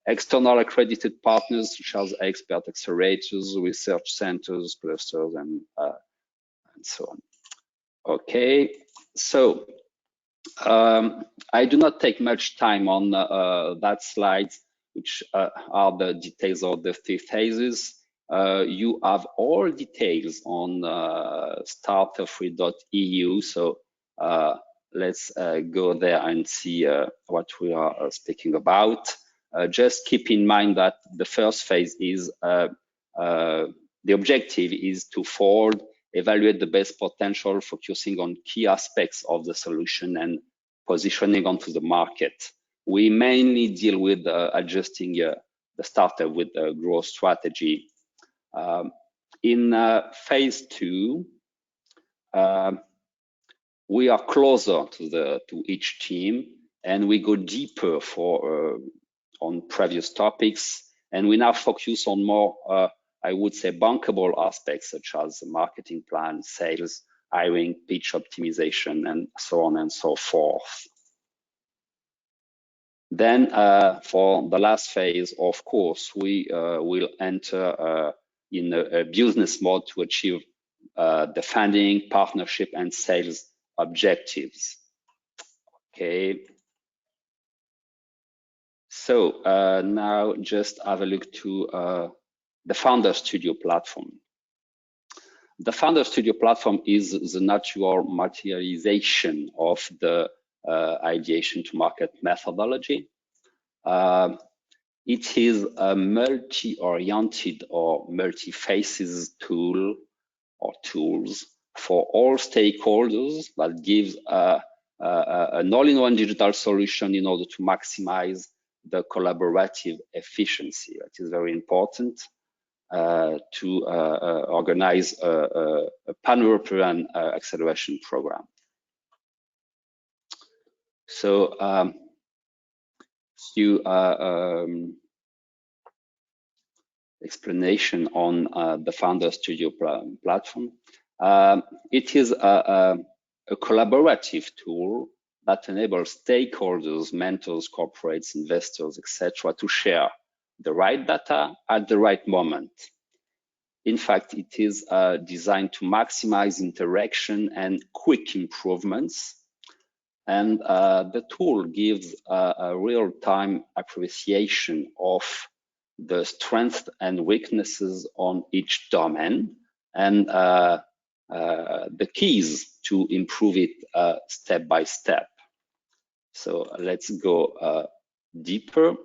Speaker 5: external accredited partners, such as expert accelerators, research centers, clusters, and so on. Okay, so I do not take much time on that slide, which are the details of the 3 phases. You have all details on STARTUP3.eu, so let's go there and see what we are speaking about. Just keep in mind that the first phase is the objective is to forward, evaluate the best potential, focusing on key aspects of the solution and positioning onto the market. We mainly deal with adjusting the startup with a growth strategy. In phase 2, we are closer to each team, and we go deeper on previous topics, and we now focus on more, I would say, bankable aspects such as marketing plan, sales, hiring, pitch optimization, and so on and so forth. Then for the last phase, of course, we will enter in a business mode to achieve the funding, partnership, and sales objectives. Okay. So now just have a look to the Founder Studio platform. The Founder Studio platform is the natural materialization of the ideation to market methodology. It is a multi-oriented or multi-faces tool or tools for all stakeholders that gives an all-in-one digital solution in order to maximize the collaborative efficiency. It is very important to organize a pan-European acceleration program. So few explanation on the Founder Studio platform. It is a collaborative tool that enables stakeholders, mentors, corporates, investors, etc., to share the right data at the right moment. In fact, it is designed to maximize interaction and quick improvements. And the tool gives a real-time appreciation of the strengths and weaknesses on each domain, and the keys to improve it step by step. So let's go deeper.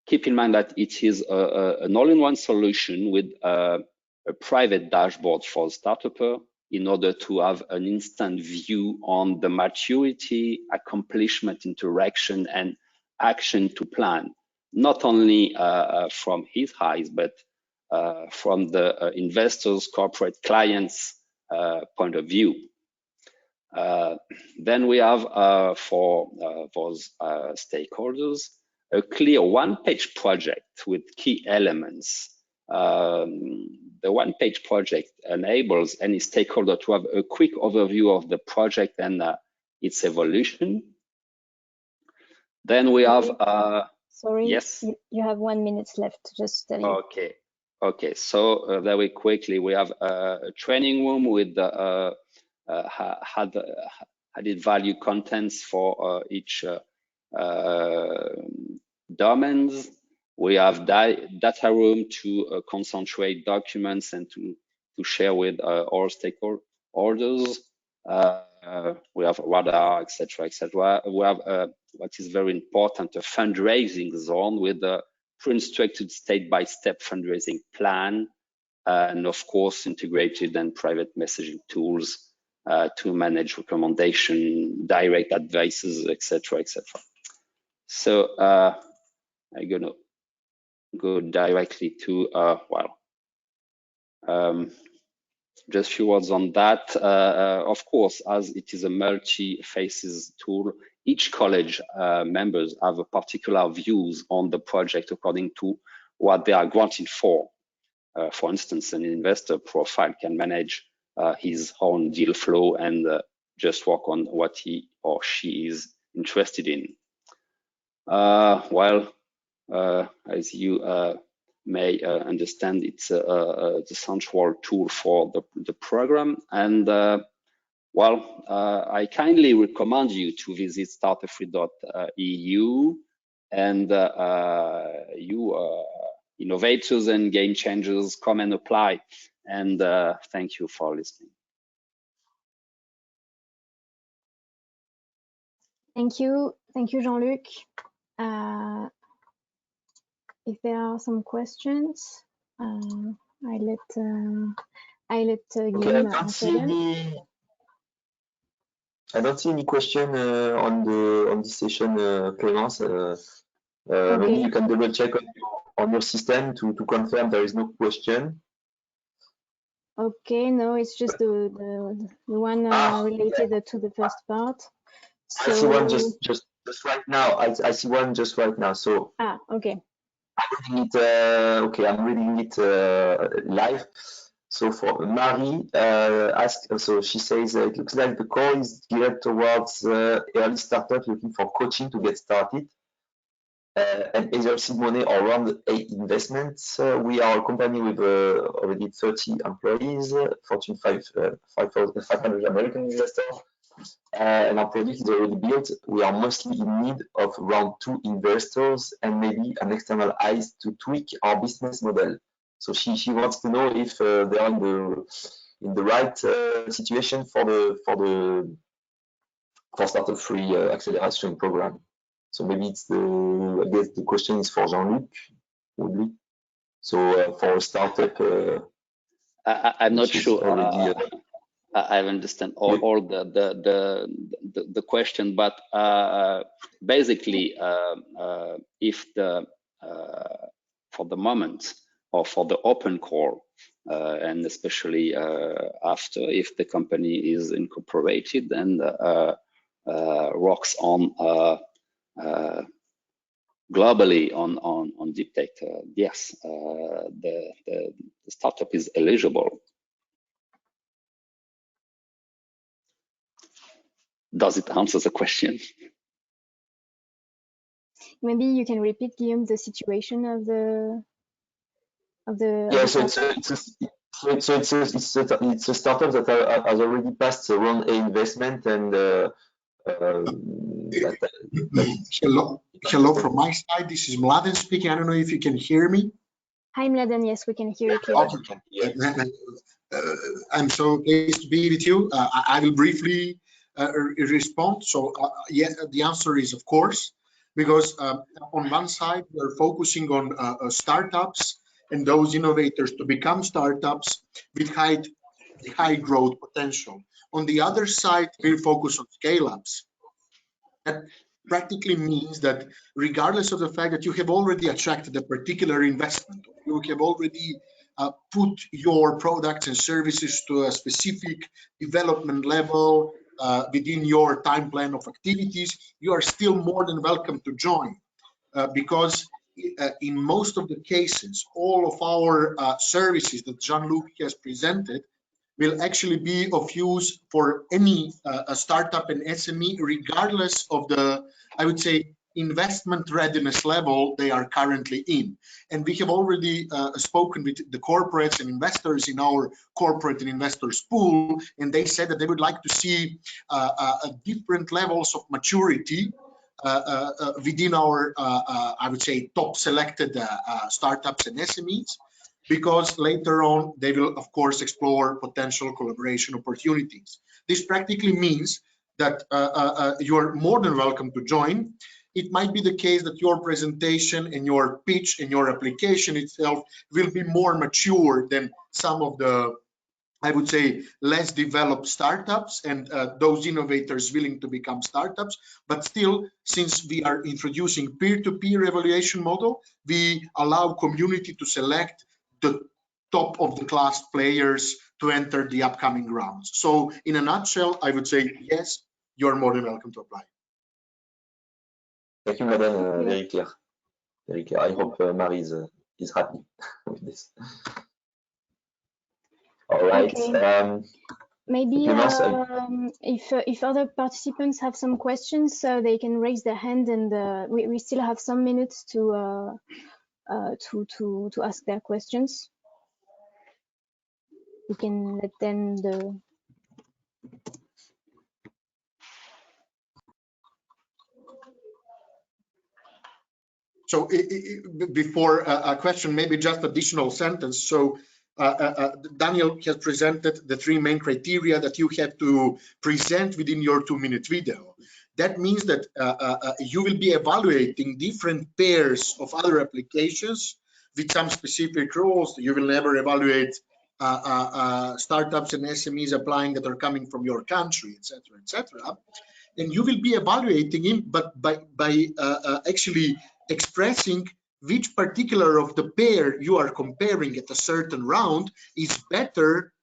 Speaker 5: Keep in mind that it is an all-in-one solution with a private dashboard for the startupper in order to have an instant view on the maturity, accomplishment, interaction, and action to plan, not only from his eyes, but from the investors, corporate clients' point of view. Then we have for those stakeholders a clear one-page project with key elements. The one-page project enables any stakeholder to have a quick overview of the project and its evolution. Then we have
Speaker 1: sorry,
Speaker 5: yes,
Speaker 1: you have 1 minute left, just to tell you.
Speaker 5: Okay, so very quickly, we have a training room with added value contents for each domains. We have data room to concentrate documents and to share with all stakeholders. We have radar, etc., etc. We have what is very important, a fundraising zone with a pre-instructed step-by-step fundraising plan, and of course integrated and private messaging tools to manage recommendation, direct advices, etc., etc. So I'm gonna go directly to just a few words on that. Of course, as it is a multi-phases tool, each college members have a particular views on the project according to what they are granted for. For instance, an investor profile can manage his own deal flow and just work on what he or she is interested in. While, as you may understand, it's the central tool for the program. And well, I kindly recommend you to visit STARTUP3.eu, and you innovators and game changers, come and apply. And thank you for listening.
Speaker 1: Thank you, Jean-Luc. If there are some questions, I let Guillaume answer them.
Speaker 2: I don't see any question on this session, Clémence.
Speaker 1: Okay.
Speaker 2: Maybe you can double check on your system to confirm there is no question.
Speaker 1: Okay, no, it's just the one related to the first part. So,
Speaker 2: I see one just right now. I see one just right now. So
Speaker 1: okay.
Speaker 2: I'm reading it. Okay, I'm reading it live. So for Marie, so she says it looks like the call is geared towards early startup looking for coaching to get started. And either seed money or round A investments. We are a company with already 30 employees, Fortune 500 American investors, and our product is already built. We are mostly in need of round 2 investors and maybe an external eyes to tweak our business model. So she wants to know if they are in the right situation for STARTUP3 acceleration program. So maybe it's I guess the question is for Jean-Luc, would be. So for a startup,
Speaker 5: I'm not sure.
Speaker 2: Already,
Speaker 5: I understand all the question, but basically, if for the moment or for the open call, and especially after, if the company is incorporated and works on globally on DeepTech, yes, the startup is eligible. Does it answer the question?
Speaker 1: Maybe you can repeat, Guillaume, the situation of the.
Speaker 2: Yeah, so it's a startup that has already passed the round A investment and.
Speaker 8: Hello from my side. This is Mladen speaking. I don't know if you can hear me.
Speaker 1: Hi, Mladen. Yes, we can hear you clearly.
Speaker 8: Okay. I'm so pleased to be with you. I will briefly respond. So, yeah, the answer is of course, because on one side we are focusing on startups and those innovators to become startups with high growth potential. On the other side, we focus on scale-ups. That practically means that regardless of the fact that you have already attracted a particular investment, you have already put your products and services to a specific development level within your time plan of activities, you are still more than welcome to join, because in most of the cases, all of our services that Jean-Luc has presented will actually be of use for any a startup and SME, regardless of the, I would say, investment readiness level they are currently in. And we have already spoken with the corporates and investors in our corporate and investors pool, and they said that they would like to see different levels of maturity within our, I would say, top selected startups and SMEs, because later on they will, of course, explore potential collaboration opportunities. This practically means that you're more than welcome to join. It might be the case that your presentation and your pitch and your application itself will be more mature than some of the, I would say, less developed startups and those innovators willing to become startups. But still, since we are introducing peer-to-peer evaluation model, we allow community to select the top of the class players to enter the upcoming rounds. So in a nutshell, I would say, yes, you're more than welcome to apply.
Speaker 2: Thank you, Madam. Very clear. Very clear. I hope Marie is happy with this. All right.
Speaker 1: Okay. Maybe if other participants have some questions, they can raise their hand, and we still have some minutes to ask their questions. We can let them the.
Speaker 8: So before a question, maybe just additional sentence. So Daniel has presented the 3 main criteria that you have to present within your 2-minute video. That means that you will be evaluating different pairs of other applications with some specific rules. You will never evaluate startups and SMEs applying that are coming from your country, etc., etc. And you will be evaluating him, but by actually expressing which particular of the pair you are comparing at a certain round is better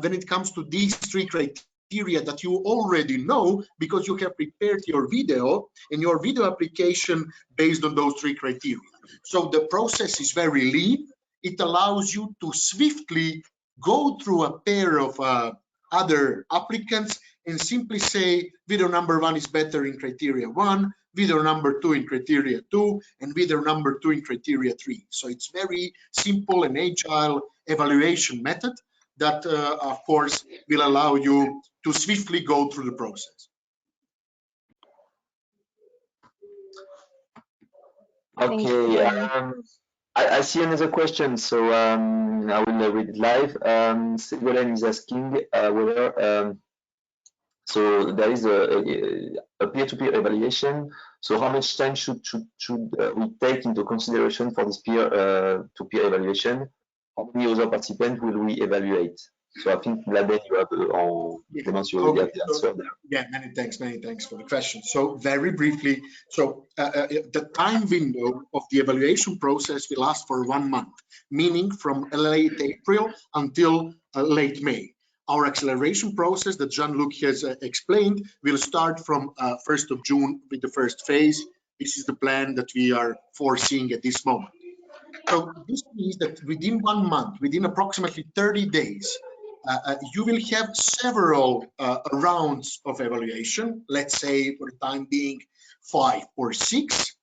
Speaker 8: when it comes to these 3 criteria that you already know, because you have prepared your video and your video application based on those 3 criteria. So the process is very lean. It allows you to swiftly go through a pair of other applicants and simply say video number 1 is better in criteria 1, video number 2 in criteria 2, and video number 2 in criteria 3. So it's very simple and agile evaluation method that, of course, will allow you to swiftly go through the process.
Speaker 2: Okay. I see another question, so I will read it live. Ségolène is asking whether so there is a peer-to-peer evaluation. So how much time should we take into consideration for this peer-to-peer evaluation? How many other participants will we evaluate? So I think, Mladen, you have you already have the answer there.
Speaker 8: Yeah, many thanks for the question. So very briefly, so the time window of the evaluation process will last for 1 month, meaning from late April until late May. Our acceleration process that Jean-Luc has explained will start from 1st of June with the first phase. This is the plan that we are foreseeing at this moment. So this means that within 1 month, within approximately 30 days, you will have several rounds of evaluation, let's say for the time being 5 or 6.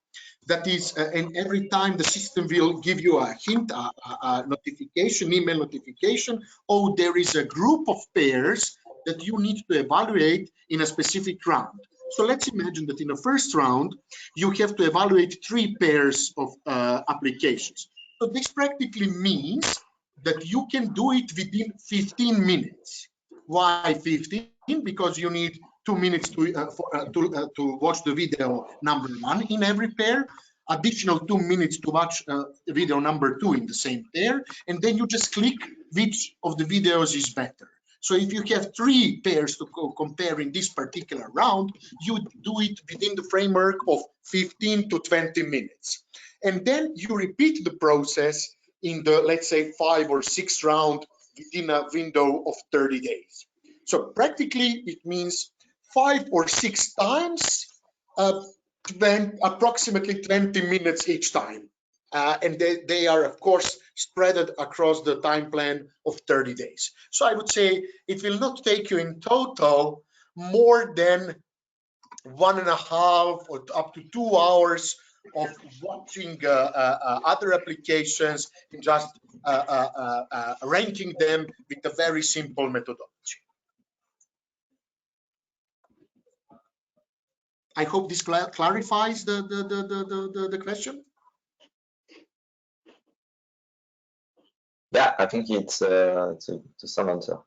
Speaker 8: That is, and every time the system will give you a hint, a notification, email notification, oh, there is a group of pairs that you need to evaluate in a specific round. So let's imagine that in the first round, you have to evaluate 3 pairs of applications. So this practically means that you can do it within 15 minutes. Why 15? Because you need 2 minutes to watch the video number 1 in every pair, additional 2 minutes to watch video number 2 in the same pair, and then you just click which of the videos is better. So if you have 3 pairs to compare in this particular round, you do it within the framework of 15 to 20 minutes. And then you repeat the process in the, let's say, 5 or 6 round within a window of 30 days. So practically it means 5 or 6 times, approximately 20 minutes each time. And they are, of course, spread across the time plan of 30 days. So I would say it will not take you in total more than 1.5 or up to 2 hours of watching other applications and just ranking them with a very simple methodology. I hope this clarifies the question.
Speaker 2: Yeah, I think it's some answer.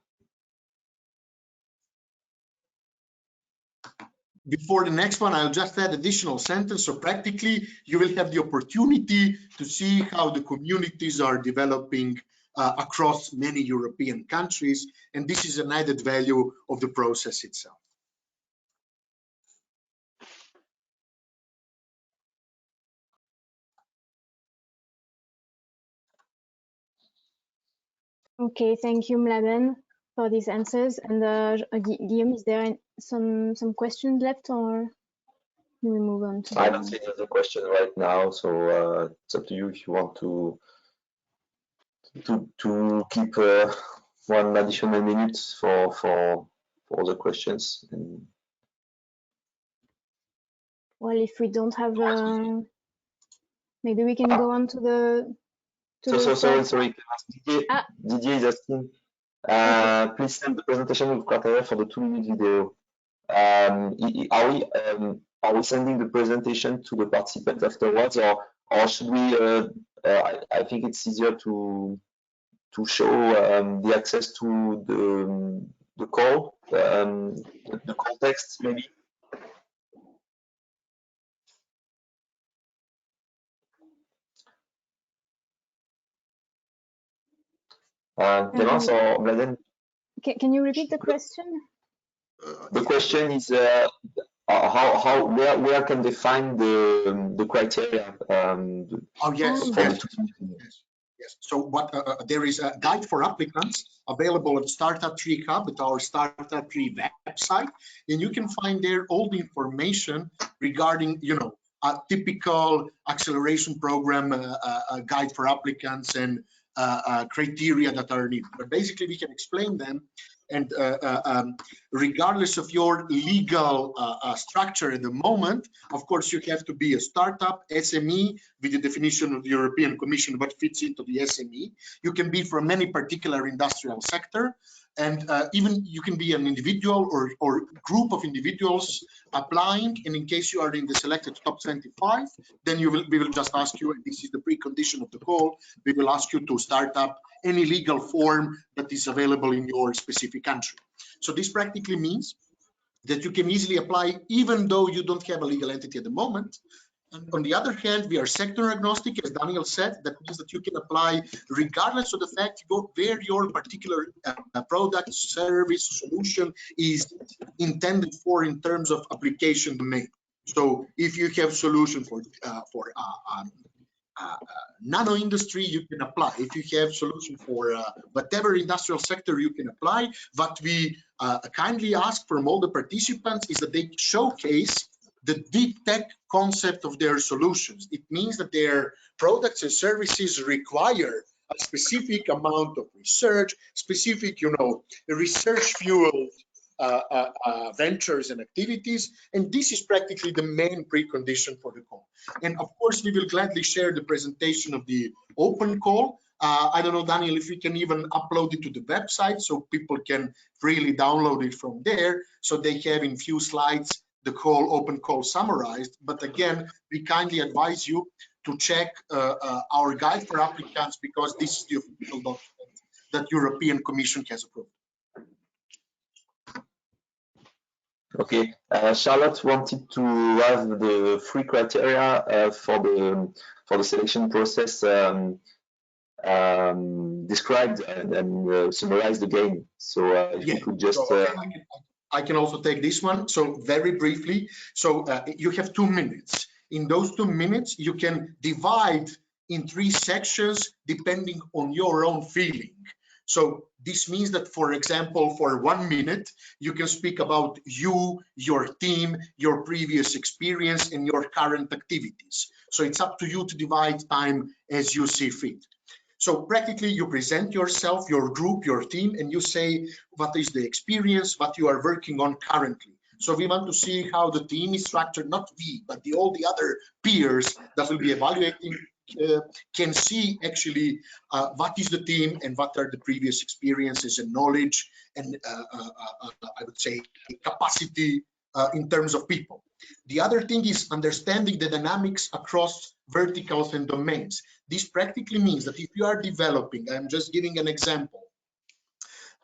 Speaker 8: Before the next one, I'll just add additional sentence. So practically, you will have the opportunity to see how the communities are developing across many European countries, and this is an added value of the process itself.
Speaker 1: Okay, thank you, Mladen, for these answers. And Guillaume, is there some questions left, or do we move on to?
Speaker 2: I don't see the question right now, so it's up to you if you want to keep 1 additional minute for the questions. And
Speaker 1: well, if we don't have, maybe we can go on to the.
Speaker 2: Sorry. Didier is asking. Please send the presentation with criteria for the 2-minute video. Are we sending the presentation to the participants afterwards, or should we? I think it's easier to show the access to the call, the context maybe. Clémence or Mladen?
Speaker 1: Can you repeat the question?
Speaker 2: The question is where can they find the criteria?
Speaker 8: Yes. So what there is a guide for applicants available at Startup3 Hub at our Startup3 website, and you can find there all the information regarding, a typical acceleration program guide for applicants and criteria that are needed. But basically, we can explain them. And regardless of your legal structure at the moment, of course, you have to be a startup, SME, with the definition of the European Commission, what fits into the SME. You can be from any particular industrial sector, and even you can be an individual or group of individuals applying. And in case you are in the selected top 25, then we will just ask you, and this is the precondition of the call, we will ask you to start up any legal form that is available in your specific country. So this practically means that you can easily apply even though you don't have a legal entity at the moment. And on the other hand, we are sector agnostic, as Daniel said. That means that you can apply regardless of the fact where your particular product, service, solution is intended for in terms of application domain. So if you have solution for nano industry, you can apply. If you have solution for whatever industrial sector, you can apply. What we kindly ask from all the participants is that they showcase the DeepTech concept of their solutions. It means that their products and services require a specific amount of research, specific, research-fueled ventures and activities, and this is practically the main precondition for the call. And of course, we will gladly share the presentation of the open call. I don't know, Daniel, if we can even upload it to the website so people can freely download it from there, so they have in few slides the open call summarized. But again, we kindly advise you to check our guide for applicants, because this is the official document that European Commission has approved.
Speaker 2: Okay, Charlotte wanted to have the 3 criteria for the selection process described and summarized again. So if you could just.
Speaker 8: I can also take this one. So very briefly, so you have 2 minutes. In those 2 minutes, you can divide in 3 sections depending on your own feeling. So this means that, for example, for 1 minute, you can speak about you, your team, your previous experience, and your current activities. So it's up to you to divide time as you see fit. So practically, you present yourself, your group, your team, and you say what is the experience, what you are working on currently. So we want to see how the team is structured, not we, but all the other peers that will be evaluating can see actually what is the team and what are the previous experiences and knowledge and I would say capacity in terms of people. The other thing is understanding the dynamics across verticals and domains. This practically means that if you are developing, I'm just giving an example,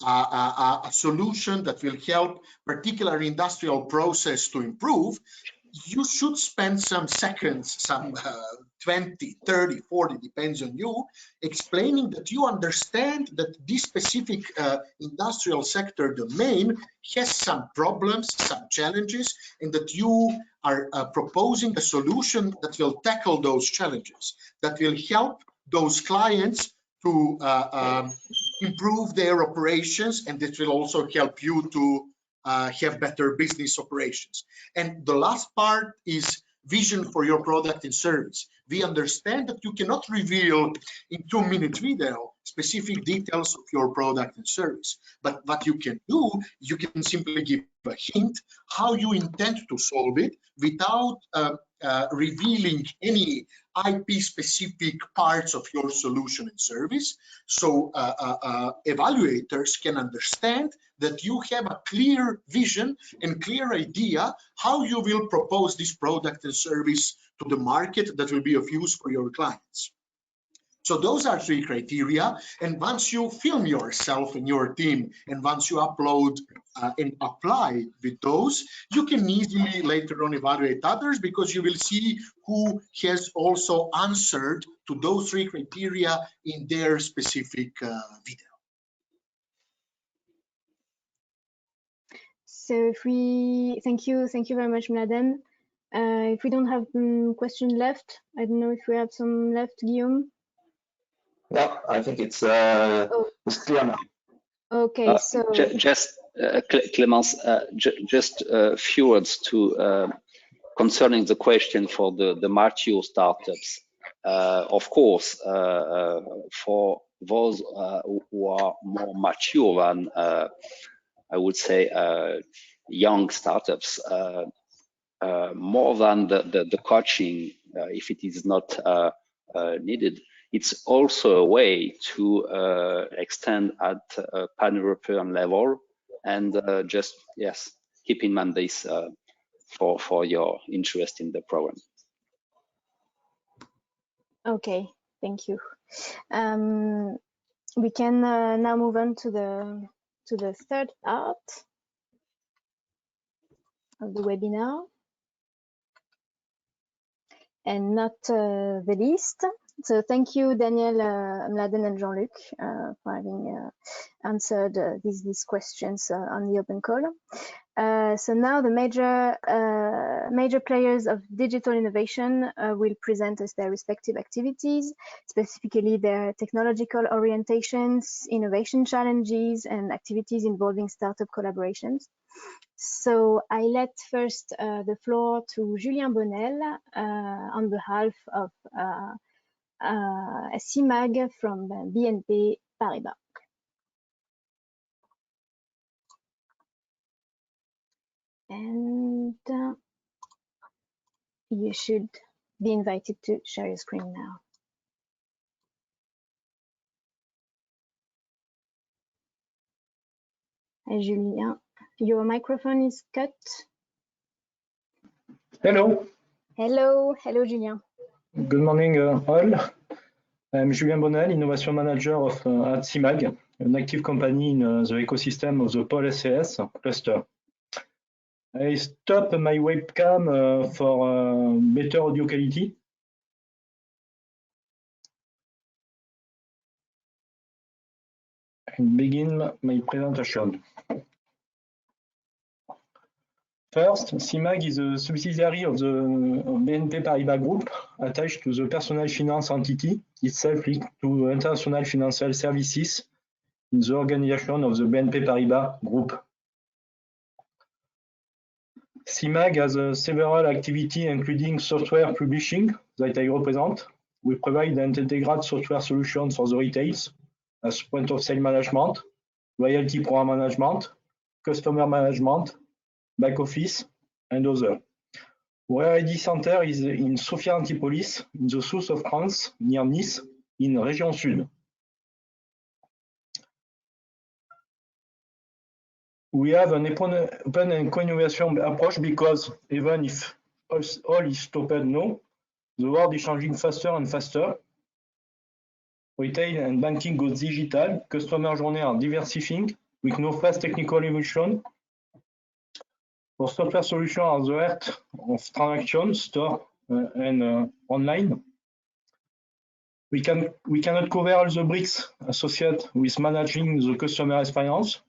Speaker 8: a solution that will help particular industrial process to improve, you should spend some seconds, some 20, 30, 40, depends on you, explaining that you understand that this specific industrial sector domain has some problems, some challenges, and that you are proposing a solution that will tackle those challenges, that will help those clients to improve their operations, and that will also help you to have better business operations. And the last part is vision for your product and service. We understand that you cannot reveal in 2-minute video specific details of your product and service, but what you can do, you can simply give a hint how you intend to solve it without revealing any IP specific parts of your solution and service. So evaluators can understand that you have a clear vision and clear idea how you will propose this product and service to the market that will be of use for your clients. So those are 3 criteria, and once you film yourself and your team, and once you upload and apply with those, you can easily later on evaluate others, because you will see who has also answered to those 3 criteria in their specific video.
Speaker 1: So if we, thank you very much, Mladen. If we don't have question left, I don't know if we have some left, Guillaume.
Speaker 2: No, I think it's clear now.
Speaker 1: Okay, so
Speaker 5: just Clémence, just a few words to concerning the question for the mature startups. Of course, for those who are more mature than I would say young startups, more than the coaching, if it is not needed, it's also a way to extend at a pan-European level, and just, yes, keep in mind this for your interest in the program.
Speaker 1: okay, thank you. We can now move on to the third part of the webinar, and not the least. So thank you, Daniel, Mladen, and Jean-Luc for having answered these questions on the open call. So now the major players of digital innovation will present us their respective activities, specifically their technological orientations, innovation challenges, and activities involving startup collaborations. So I let first the floor to Julien Bonnel on behalf of Symag from BNP Paribas. And you should be invited to share your screen now. Julien, your microphone is cut.
Speaker 9: Hello.
Speaker 1: Hello, Julien.
Speaker 9: Good morning, all. I'm Julien Bonnel, Innovation Manager at Symag, an active company in the ecosystem of the Pole SES cluster. I stop my webcam for better audio quality. And begin my presentation. First, Symag is a subsidiary of the BNP Paribas Group, attached to the personal finance entity, itself linked to international financial services in the organization of the BNP Paribas Group. Symag has several activities, including software publishing that I represent. We provide and integrate software solutions for the retails, as point of sale management, loyalty program management, customer management, back office, and others. Our R&D center is in Sophia Antipolis, in the south of France, near Nice, in Région Sud. We have an open and co-innovation approach because even if all is stopped now, the world is changing faster and faster. Retail and banking goes digital, customer journey are diversifying with no fast technical evolution. Our software solutions are the heart of transactions, store and online. We cannot cover all the bricks associated with managing the customer experience.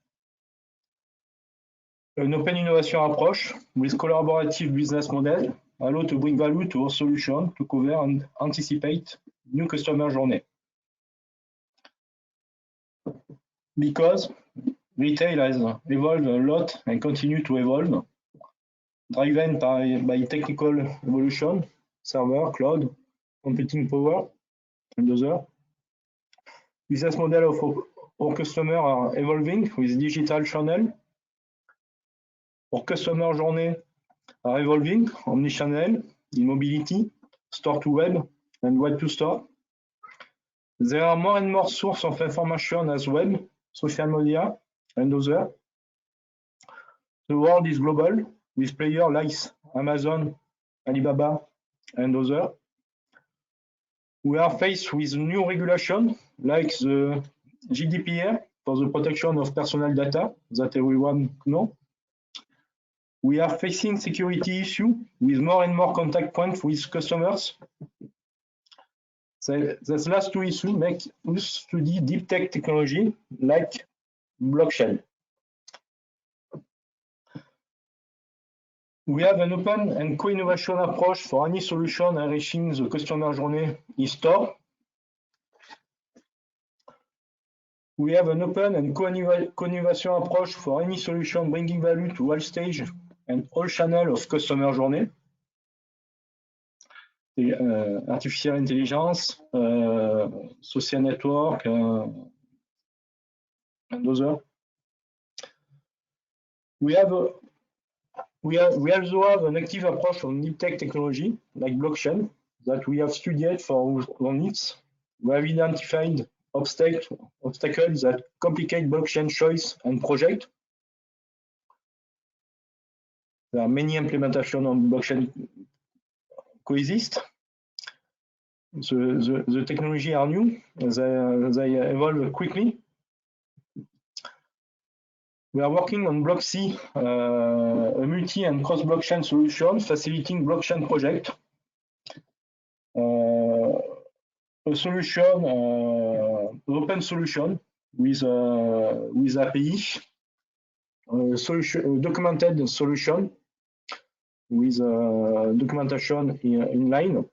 Speaker 9: An open innovation approach with collaborative business model allow to bring value to our solution to cover and anticipate new customer journey. Because retail has evolved a lot and continue to evolve, driven by technical evolution, server, cloud, computing power, and other. Business model of our customers are evolving with digital channel. Our customer journey are evolving, omnichannel, in mobility, store to web, and web to store. There are more and more sources of information as web, social media, and others. The world is global, with players like Amazon, Alibaba, and others. We are faced with new regulation, like the GDPR for the protection of personal data that everyone knows. We are facing security issues with more and more contact points with customers. So those last two issues make us study deep tech technology like blockchain. We have an open and co-innovation approach for any solution enriching the customer journey in store. We have an open and co-innovation approach for any solution bringing value to all stages and all channels of customer journey. Artificial intelligence, social network, and others. We also have an active approach on deep tech technology, like blockchain, that we have studied for our needs. We have identified obstacles that complicate blockchain choice and project. There are many implementations on blockchain coexist. The technology are new, they evolve quickly. We are working on Block C, a multi and cross-blockchain solution facilitating blockchain project. A solution, open solution with API, a documented solution with documentation in line.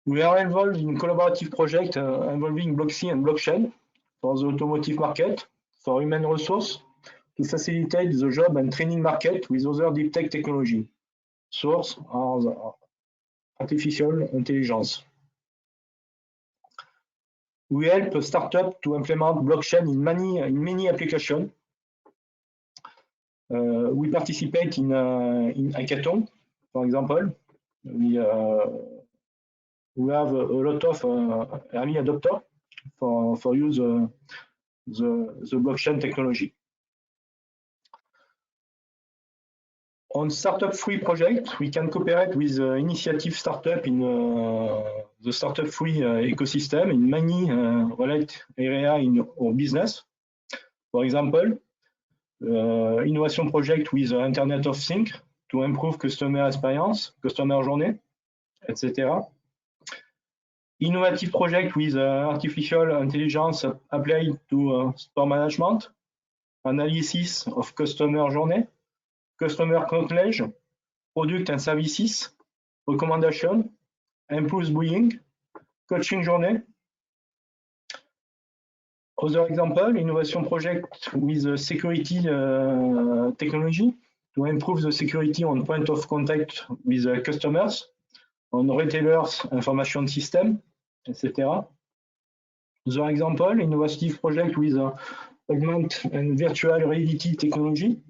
Speaker 9: We are involved in collaborative projects involving Block C and blockchain for the automotive market, for human resource, to facilitate the job and training market with other deep tech technology. Source are the artificial intelligence. We help a startup to implement blockchain in many applications. We participate in hackathon, for example. We have a lot of early adopters for use the blockchain technology. On STARTUP3 project, we can cooperate with initiative startup in the STARTUP3 ecosystem in many related areas in our business. For example, innovation project with Internet of Things to improve customer experience, customer journey, etc. Innovative project with artificial intelligence applied to store management, analysis of customer journey, customer knowledge, product and services, recommendation, impulse buying, coaching journey. Other example, innovation project with security technology to improve the security on point of contact with customers, on retailers information system, etc. Other example, innovative project with augmented and virtual reality technology.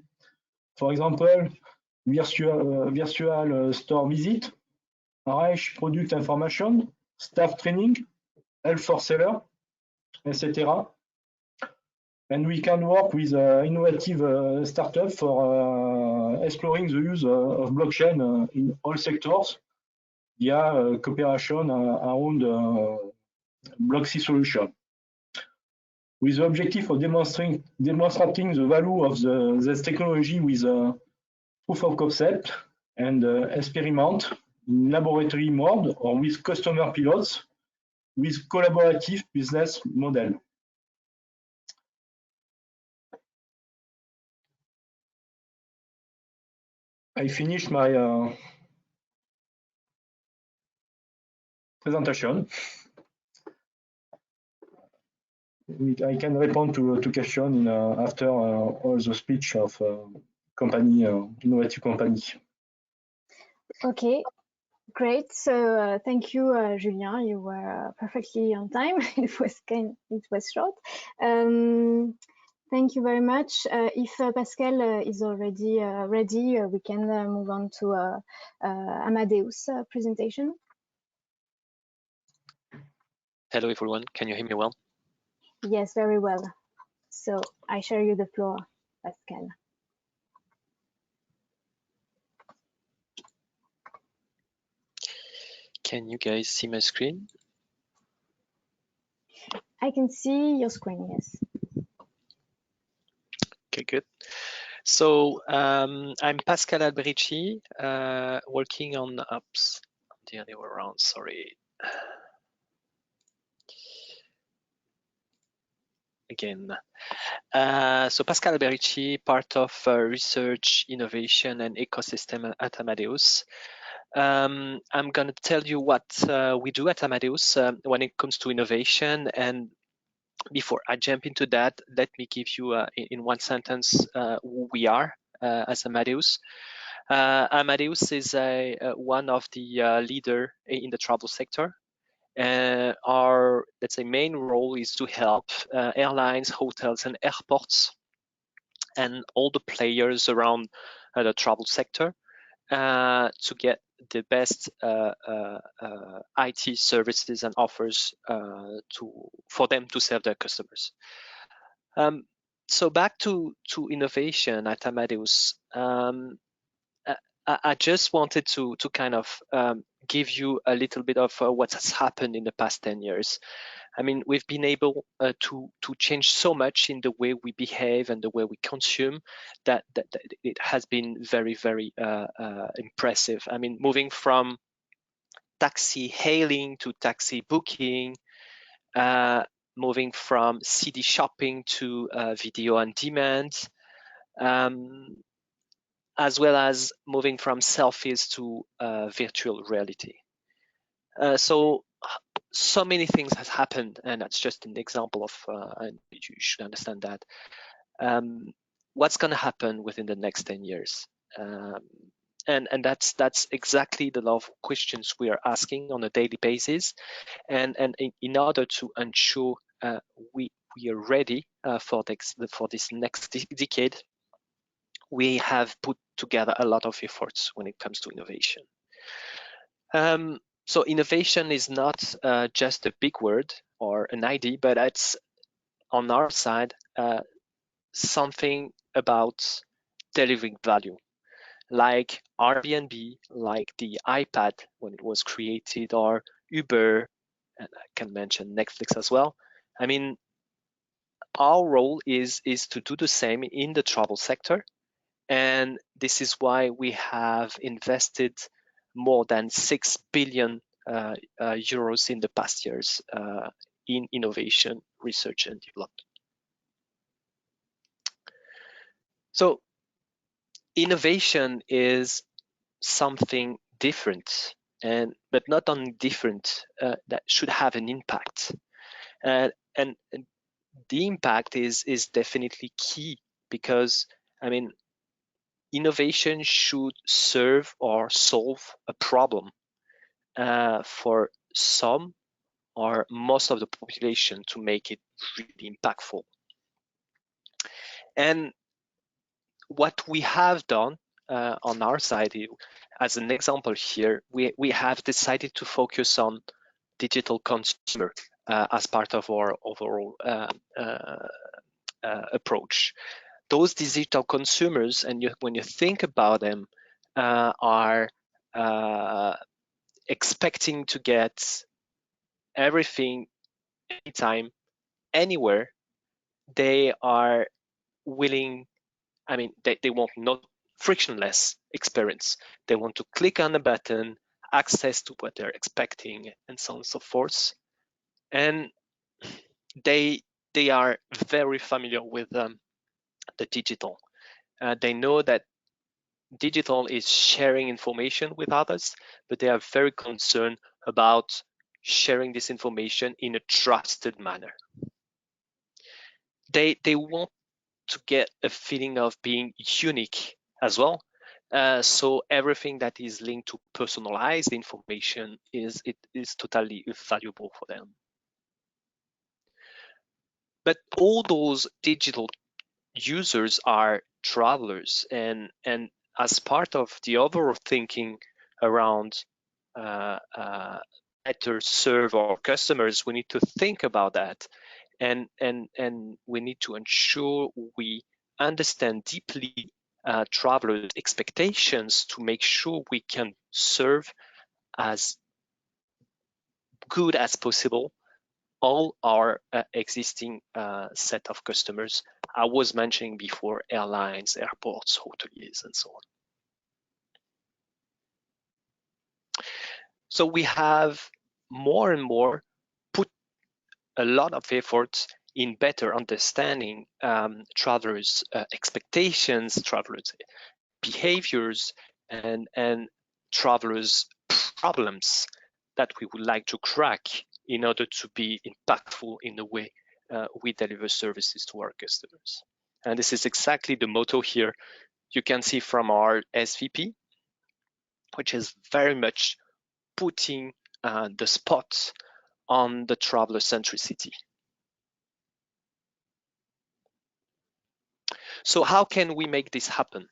Speaker 9: For example, virtual store visit, RH product information, staff training, help for seller, etc. And we can work with innovative startups for exploring the use of blockchain in all sectors via cooperation around blockchain solution, with the objective of demonstrating the value of this technology with proof of concept and experiment in laboratory mode or with customer pilots with collaborative business model. I finished my presentation. I can respond to questions after all the speech of company, innovative company.
Speaker 1: Okay, great. So thank you, Julien. You were perfectly on time. It was short. Thank you very much. If Pascal is already ready, we can move on to Amadeus presentation.
Speaker 10: Hello, everyone. Can you hear me well?
Speaker 1: Yes, very well. So I share you the floor, Pascal.
Speaker 10: Can you guys see my screen?
Speaker 1: I can see your screen, yes.
Speaker 10: Okay, good. So I'm Pascal Alberici, working on ops. The other way around, sorry. Again. So Pascal Alberici, part of research, innovation, and ecosystem at Amadeus. I'm going to tell you what we do at Amadeus when it comes to innovation. And before I jump into that, let me give you in one sentence who we are as Amadeus. Amadeus is one of the leader in the travel sector. Our, let's say, main role is to help airlines, hotels, and airports, and all the players around the travel sector to get the best IT services and offers for them to serve their customers. So back to innovation at Amadeus. I just wanted to kind of give you a little bit of what has happened in the past 10 years. I mean, we've been able to change so much in the way we behave and the way we consume that it has been very, very impressive. I mean, moving from taxi hailing to taxi booking, moving from CD shopping to video on demand, as well as moving from selfies to virtual reality. So many things has happened, and that's just an example of, and you should understand that. What's going to happen within the next 10 years? And that's exactly the lot of questions we are asking on a daily basis. And in order to ensure we are ready for this next decade, we have put together a lot of efforts when it comes to innovation. So innovation is not just a big word or an idea, but it's on our side something about delivering value, like Airbnb, like the iPad when it was created, or Uber, and I can mention Netflix as well. I mean, our role is to do the same in the travel sector. And this is why we have invested more than 6 billion euros in the past years in innovation, research, and development. So innovation is something different, but not only different, that should have an impact. And the impact is definitely key, because, I mean, innovation should serve or solve a problem for some or most of the population to make it really impactful. And what we have done on our side, as an example here, we have decided to focus on digital consumer as part of our overall approach. Those digital consumers, and when you think about them, are expecting to get everything anytime, anywhere. They are willing, I mean, they want not frictionless experience. They want to click on a button, access to what they're expecting, and so on and so forth. And they are very familiar with the digital. They know that digital is sharing information with others, but they are very concerned about sharing this information in a trusted manner. They want to get a feeling of being unique as well. So everything that is linked to personalized information is totally valuable for them. But all those digital users are travelers, and as part of the overall thinking around better serve our customers, we need to think about that, and we need to ensure we understand deeply travelers' expectations to make sure we can serve as good as possible all our existing set of customers. I was mentioning before airlines, airports, hoteliers, and so on. So we have more and more put a lot of effort in better understanding travelers' expectations, travelers' behaviors, and travelers' problems that we would like to crack in order to be impactful in the way we deliver services to our customers. And this is exactly the motto here you can see from our SVP, which is very much putting the spot on the traveler centricity. So how can we make this happen?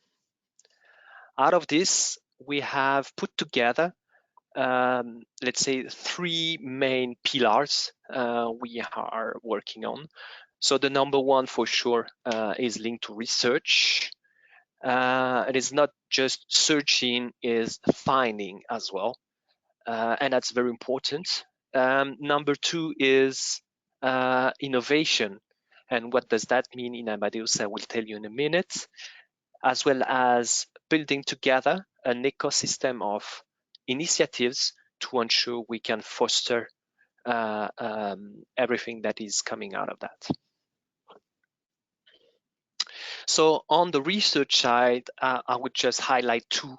Speaker 10: Out of this, we have put together, let's say, 3 main pillars we are working on. So the number one for sure is linked to research. It is not just searching, is finding as well. And that's very important. Number 2 is innovation. And what does that mean in Amadeus? I will tell you in a minute. As well as building together an ecosystem of initiatives to ensure we can foster everything that is coming out of that. So on the research side, I would just highlight 2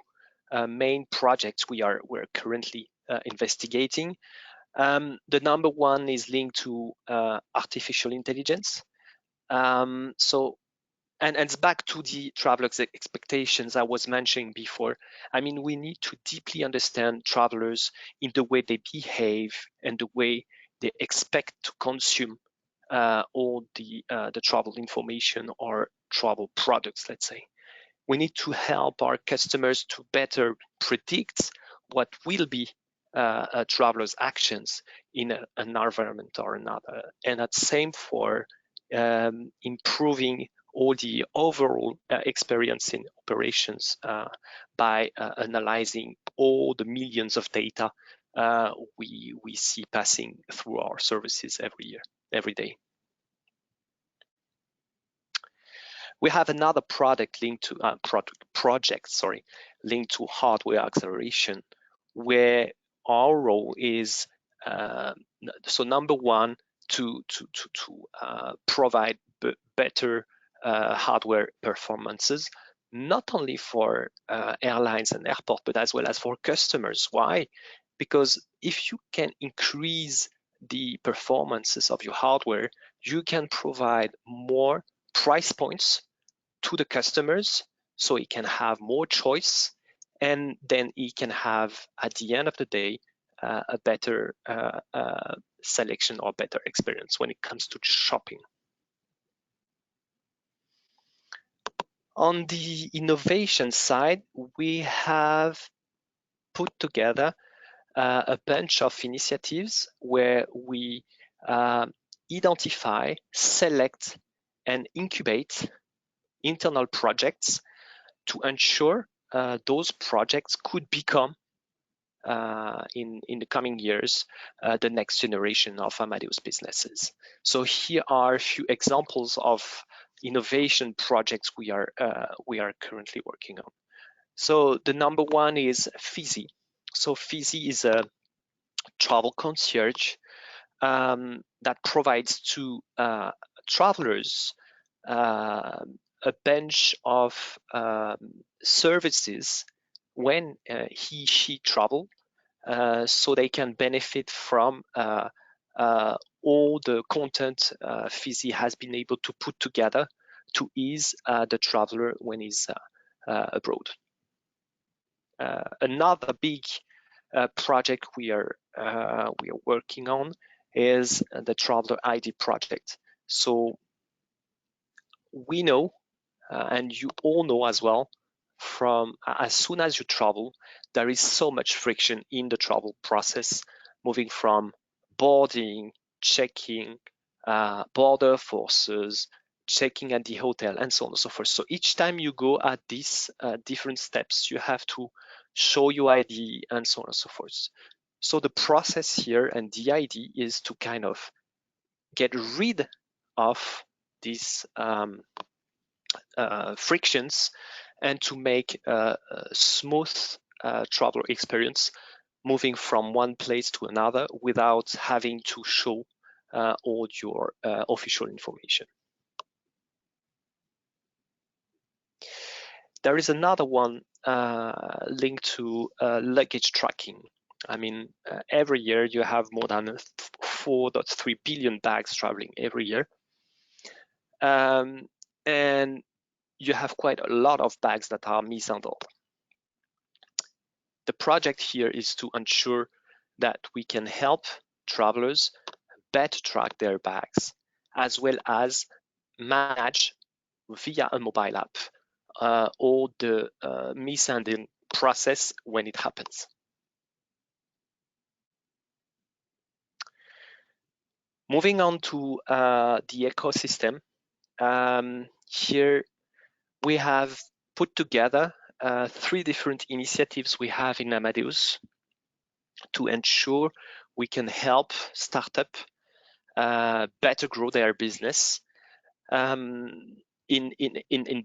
Speaker 10: main projects we're currently investigating. The number one is linked to artificial intelligence. And it's back to the travelers' expectations I was mentioning before. I mean, we need to deeply understand travelers in the way they behave and the way they expect to consume all the travel information or travel products, let's say. We need to help our customers to better predict what will be a traveler's actions in an environment or another. And that's same for improving all the overall experience in operations by analyzing all the millions of data we see passing through our services every day. We have another product linked to project linked to hardware acceleration, where our role is so number one to provide better hardware performances, not only for airlines and airports, but as well as for customers. Why? Because if you can increase the performances of your hardware, you can provide more price points to the customers, so he can have more choice, and then he can have, at the end of the day, a better selection or better experience when it comes to shopping. On the innovation side, we have put together a bunch of initiatives where we identify, select, and incubate internal projects to ensure those projects could become in the coming years the next generation of Amadeus businesses. So here are a few examples of innovation projects we are currently working on. So the number one is Fizi. So Fizi is a travel concierge that provides to travelers a bunch of services when she travel, so they can benefit from all the content Fizi has been able to put together to ease the traveler when he's abroad. Another big project we are working on is the Traveler ID project. So we know, and you all know as well, from as soon as you travel, there is so much friction in the travel process, moving from boarding, checking, border forces, checking at the hotel, and so on and so forth. So each time you go at these different steps, you have to show your ID and so on and so forth. So the process here and the idea is to kind of get rid of these frictions and to make a smooth traveler experience moving from one place to another without having to show all your official information. There is another one linked to luggage tracking. I mean, every year you have more than 4.3 billion bags traveling every year. And you have quite a lot of bags that are mishandled. The project here is to ensure that we can help travelers better track their bags, as well as manage via a mobile app all the mishandling process when it happens. Moving on to the ecosystem, here we have put together 3 different initiatives we have in Amadeus to ensure we can help startup better grow their business in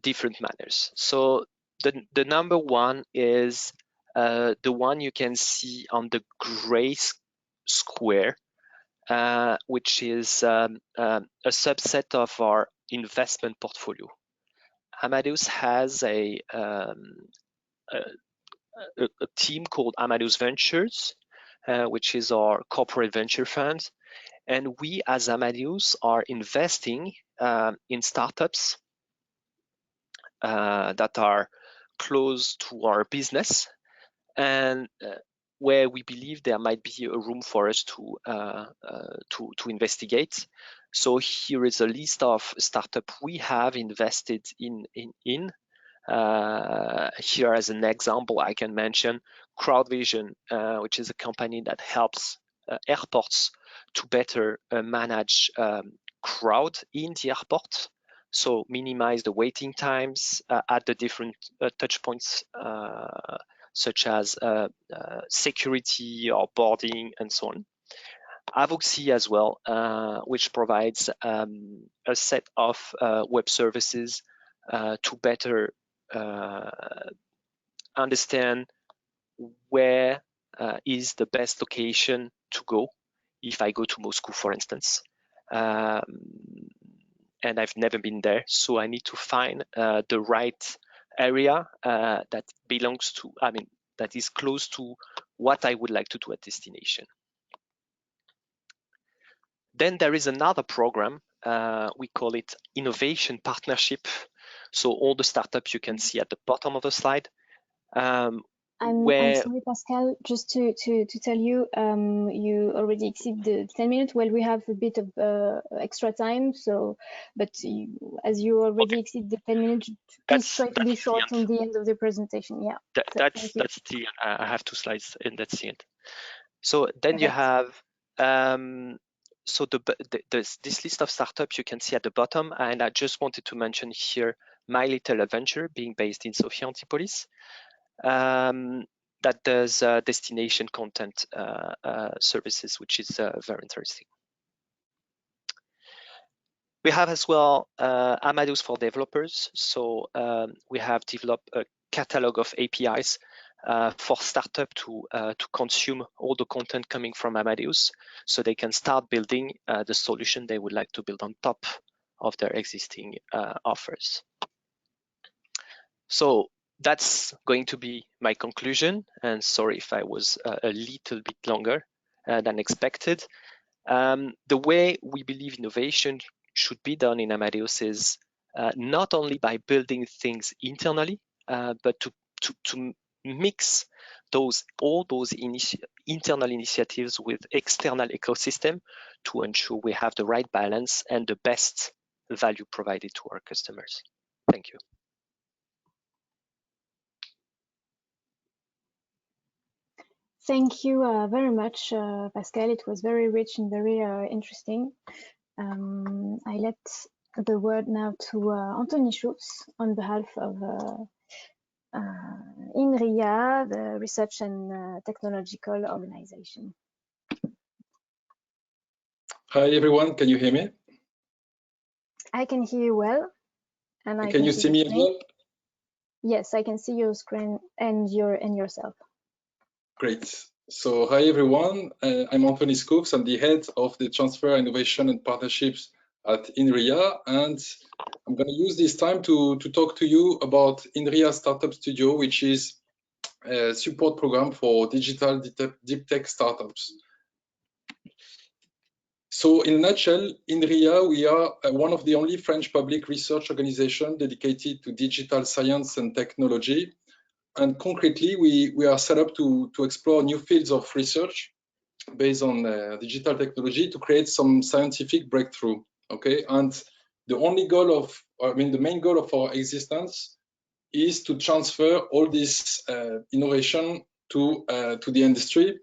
Speaker 10: different manners. So the number one is the one you can see on the gray square, which is a subset of our investment portfolio. Amadeus has a team called Amadeus Ventures, which is our corporate venture fund. And we as Amadeus are investing in startups that are close to our business and where we believe there might be a room for us to investigate. So here is a list of startups we have invested in. Here as an example, I can mention CrowdVision, which is a company that helps airports to better manage crowd in the airport, so minimize the waiting times at the different touch points, such as security or boarding and so on. Avoxy as well, which provides a set of web services to better understand where is the best location to go if I go to Moscow, for instance. And I've never been there, so I need to find the right area that belongs to, that is close to what I would like to do at destination. Then there is another program, we call it Innovation Partnership. So all the startups you can see at the bottom of the slide.
Speaker 1: I'm I'm sorry, Pascal, just to tell you, you already exceed the 10 minutes. Well, we have a bit of extra time, so, but as you already exceed the 10 minutes, please try to be short on the end of the presentation. Yeah.
Speaker 10: That's the I have 2 slides, and that's the end. So then you have so this list of startups you can see at the bottom, and I just wanted to mention here My Little Adventure, being based in Sofia Antipolis. That does destination content services, which is very interesting. We have as well Amadeus for developers. So we have developed a catalog of APIs for startup to consume all the content coming from Amadeus, so they can start building the solution they would like to build on top of their existing offers. So that's going to be my conclusion, and sorry if I was a little bit longer than expected. The way we believe innovation should be done in Amadeus is not only by building things internally, but to mix all those internal initiatives with external ecosystem to ensure we have the right balance and the best value provided to our customers. Thank you.
Speaker 1: Thank you very much, Pascal. It was very rich and very interesting. I let the word now to Anthony Schutz on behalf of INRIA, the Research and Technological Organization.
Speaker 11: Hi everyone, can you hear me?
Speaker 1: I can hear you well. And
Speaker 11: can you see me as well?
Speaker 1: Yes, I can see your screen and yourself.
Speaker 11: Great. So hi everyone, I'm Anthony Schutz. I'm the head of the Transfer, Innovation and Partnerships at INRIA, and I'm going to use this time to talk to you about INRIA Startup Studio, which is a support program for digital deep tech startups. So in a nutshell, INRIA, we are one of the only French public research organizations dedicated to digital science and technology. And concretely, we are set up to explore new fields of research based on digital technology to create some scientific breakthrough. Okay, and the only goal the main goal of our existence is to transfer all this innovation to the industry,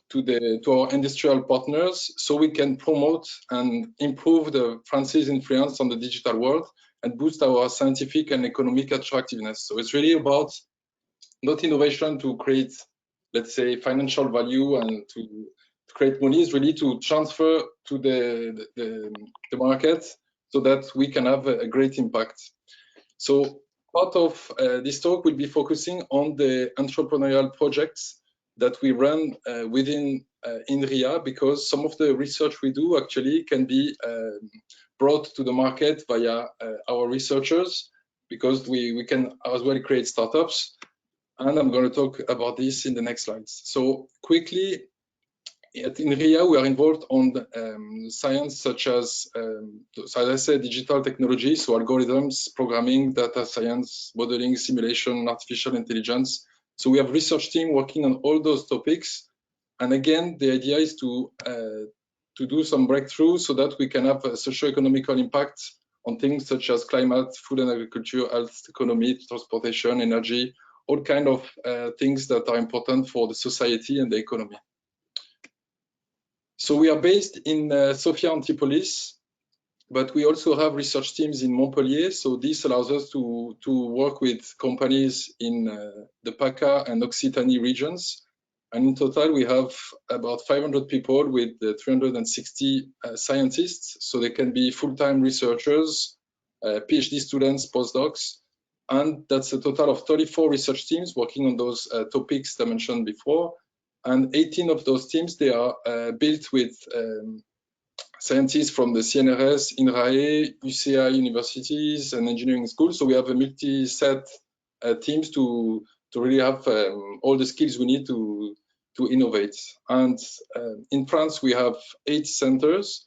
Speaker 11: to our industrial partners, so we can promote and improve the France's influence on the digital world and boost our scientific and economic attractiveness. So it's really about not innovation to create, let's say, financial value and to create money, is really to transfer to the market so that we can have a great impact. So part of this talk will be focusing on the entrepreneurial projects that we run within INRIA, because some of the research we do actually can be brought to the market via our researchers, because we can as well create startups. And I'm going to talk about this in the next slides. So quickly, at INRIA, we are involved on science such as I said, digital technology, so algorithms, programming, data science, modeling, simulation, artificial intelligence. So we have research team working on all those topics. And again, the idea is to do some breakthroughs so that we can have a socio-economical impact on things such as climate, food and agriculture, health, economy, transportation, energy, all kind of things that are important for the society and the economy. So we are based in Sofia Antipolis, but we also have research teams in Montpellier. So this allows us to work with companies in the PACA and Occitanie regions. And in total, we have about 500 people with 360 scientists. So they can be full-time researchers, PhD students, postdocs. And that's a total of 34 research teams working on those topics I mentioned before. And 18 of those teams, they are built with scientists from the CNRS, INRIA, UCI universities, and engineering schools. So we have a multi-set teams to really have all the skills we need to innovate. And in France, we have 8 centers.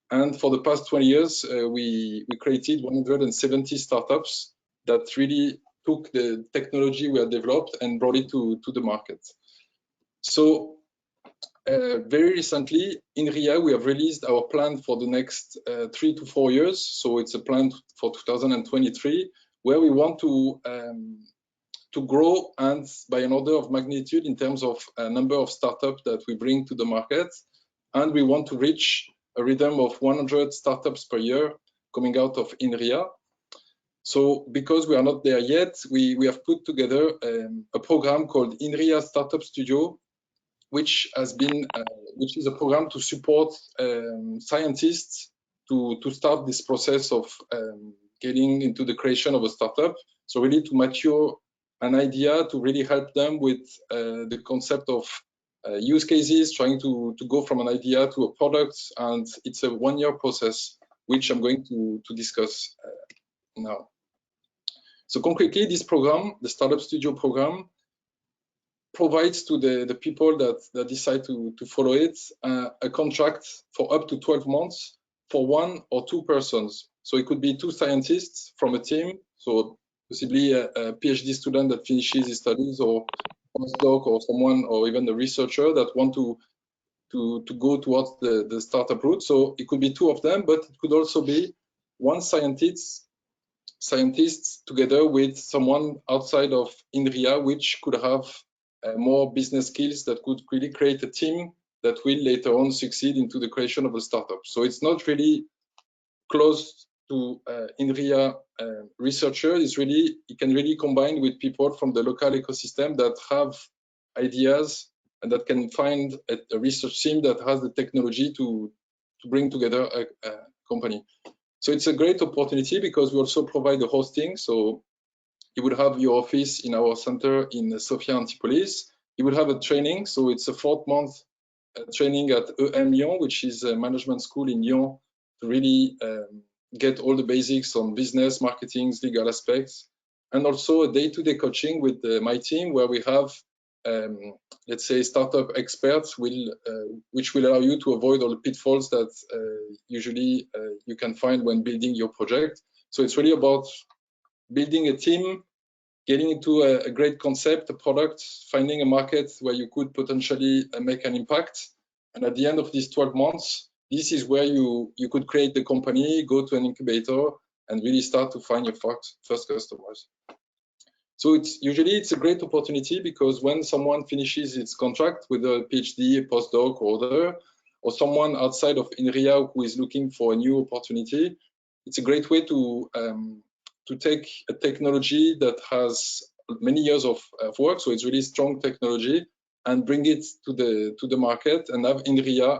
Speaker 11: And for the past 20 years, we created 170 startups that really took the technology we had developed and brought it to the market. So very recently, INRIA, we have released our plan for the next 3 to 4 years. So it's a plan for 2023, where we want to grow and by an order of magnitude in terms of a number of startups that we bring to the market. And we want to reach a rhythm of 100 startups per year coming out of INRIA. So because we are not there yet, we have put together a program called INRIA Startup Studio, which has been, which is a program to support scientists to start this process of getting into the creation of a startup. So really to mature an idea, to really help them with the concept of use cases, trying to go from an idea to a product. And it's a 1-year process, which I'm going to discuss now. So concretely, this program, the Startup Studio program, provides to the people that decide to follow it a contract for up to 12 months for 1 or 2 persons. So it could be 2 scientists from a team, so possibly a PhD student that finishes his studies, or postdoc, or someone, or even a researcher that want to go towards the startup route. So it could be 2 of them, but it could also be 1 scientist together with someone outside of INRIA, which could have more business skills that could really create a team that will later on succeed into the creation of a startup. So it's not really close to INRIA researchers. It's really, it can really combine with people from the local ecosystem that have ideas and that can find a research team that has the technology to bring together a company. So it's a great opportunity because we also provide the hosting. So you would have your office in our center in Sofia Antipolis. You would have a training. So it's a 4-month training at EM Lyon, which is a management school in Lyon, to really get all the basics on business, marketing, legal aspects, and also a day-to-day coaching with my team, where we have, let's say, startup experts which will allow you to avoid all the pitfalls that usually you can find when building your project. So it's really about building a team, getting into a great concept, a product, finding a market where you could potentially make an impact. And at the end of these 12 months, this is where you could create the company, go to an incubator, and really start to find your first customers. So it's a great opportunity, because when someone finishes its contract with a PhD, a postdoc, or other, or someone outside of INRIA who is looking for a new opportunity, it's a great way to take a technology that has many years of work, so it's really strong technology, and bring it to the market, and have INRIA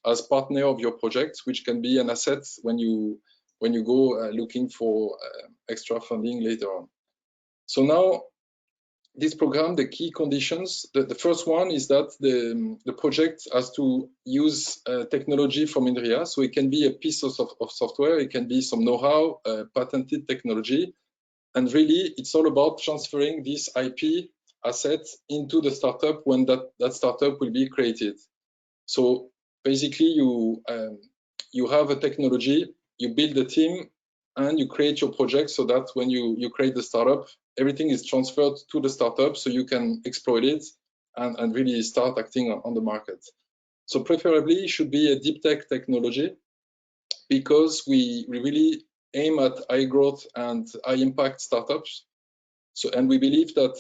Speaker 11: as partner of your projects, which can be an asset when you go looking for extra funding later on. So now, this program, the key conditions, the first one is that the project has to use technology from INRIA. So it can be a piece of software, it can be some know-how, patented technology. And really, it's all about transferring this IP asset into the startup when that startup will be created. So basically, you have a technology, you build a team, and you create your project so that when you create the startup, everything is transferred to the startup so you can exploit it and really start acting on the market. So preferably it should be a deep tech technology, because we really aim at high growth and high impact startups. So, and we believe that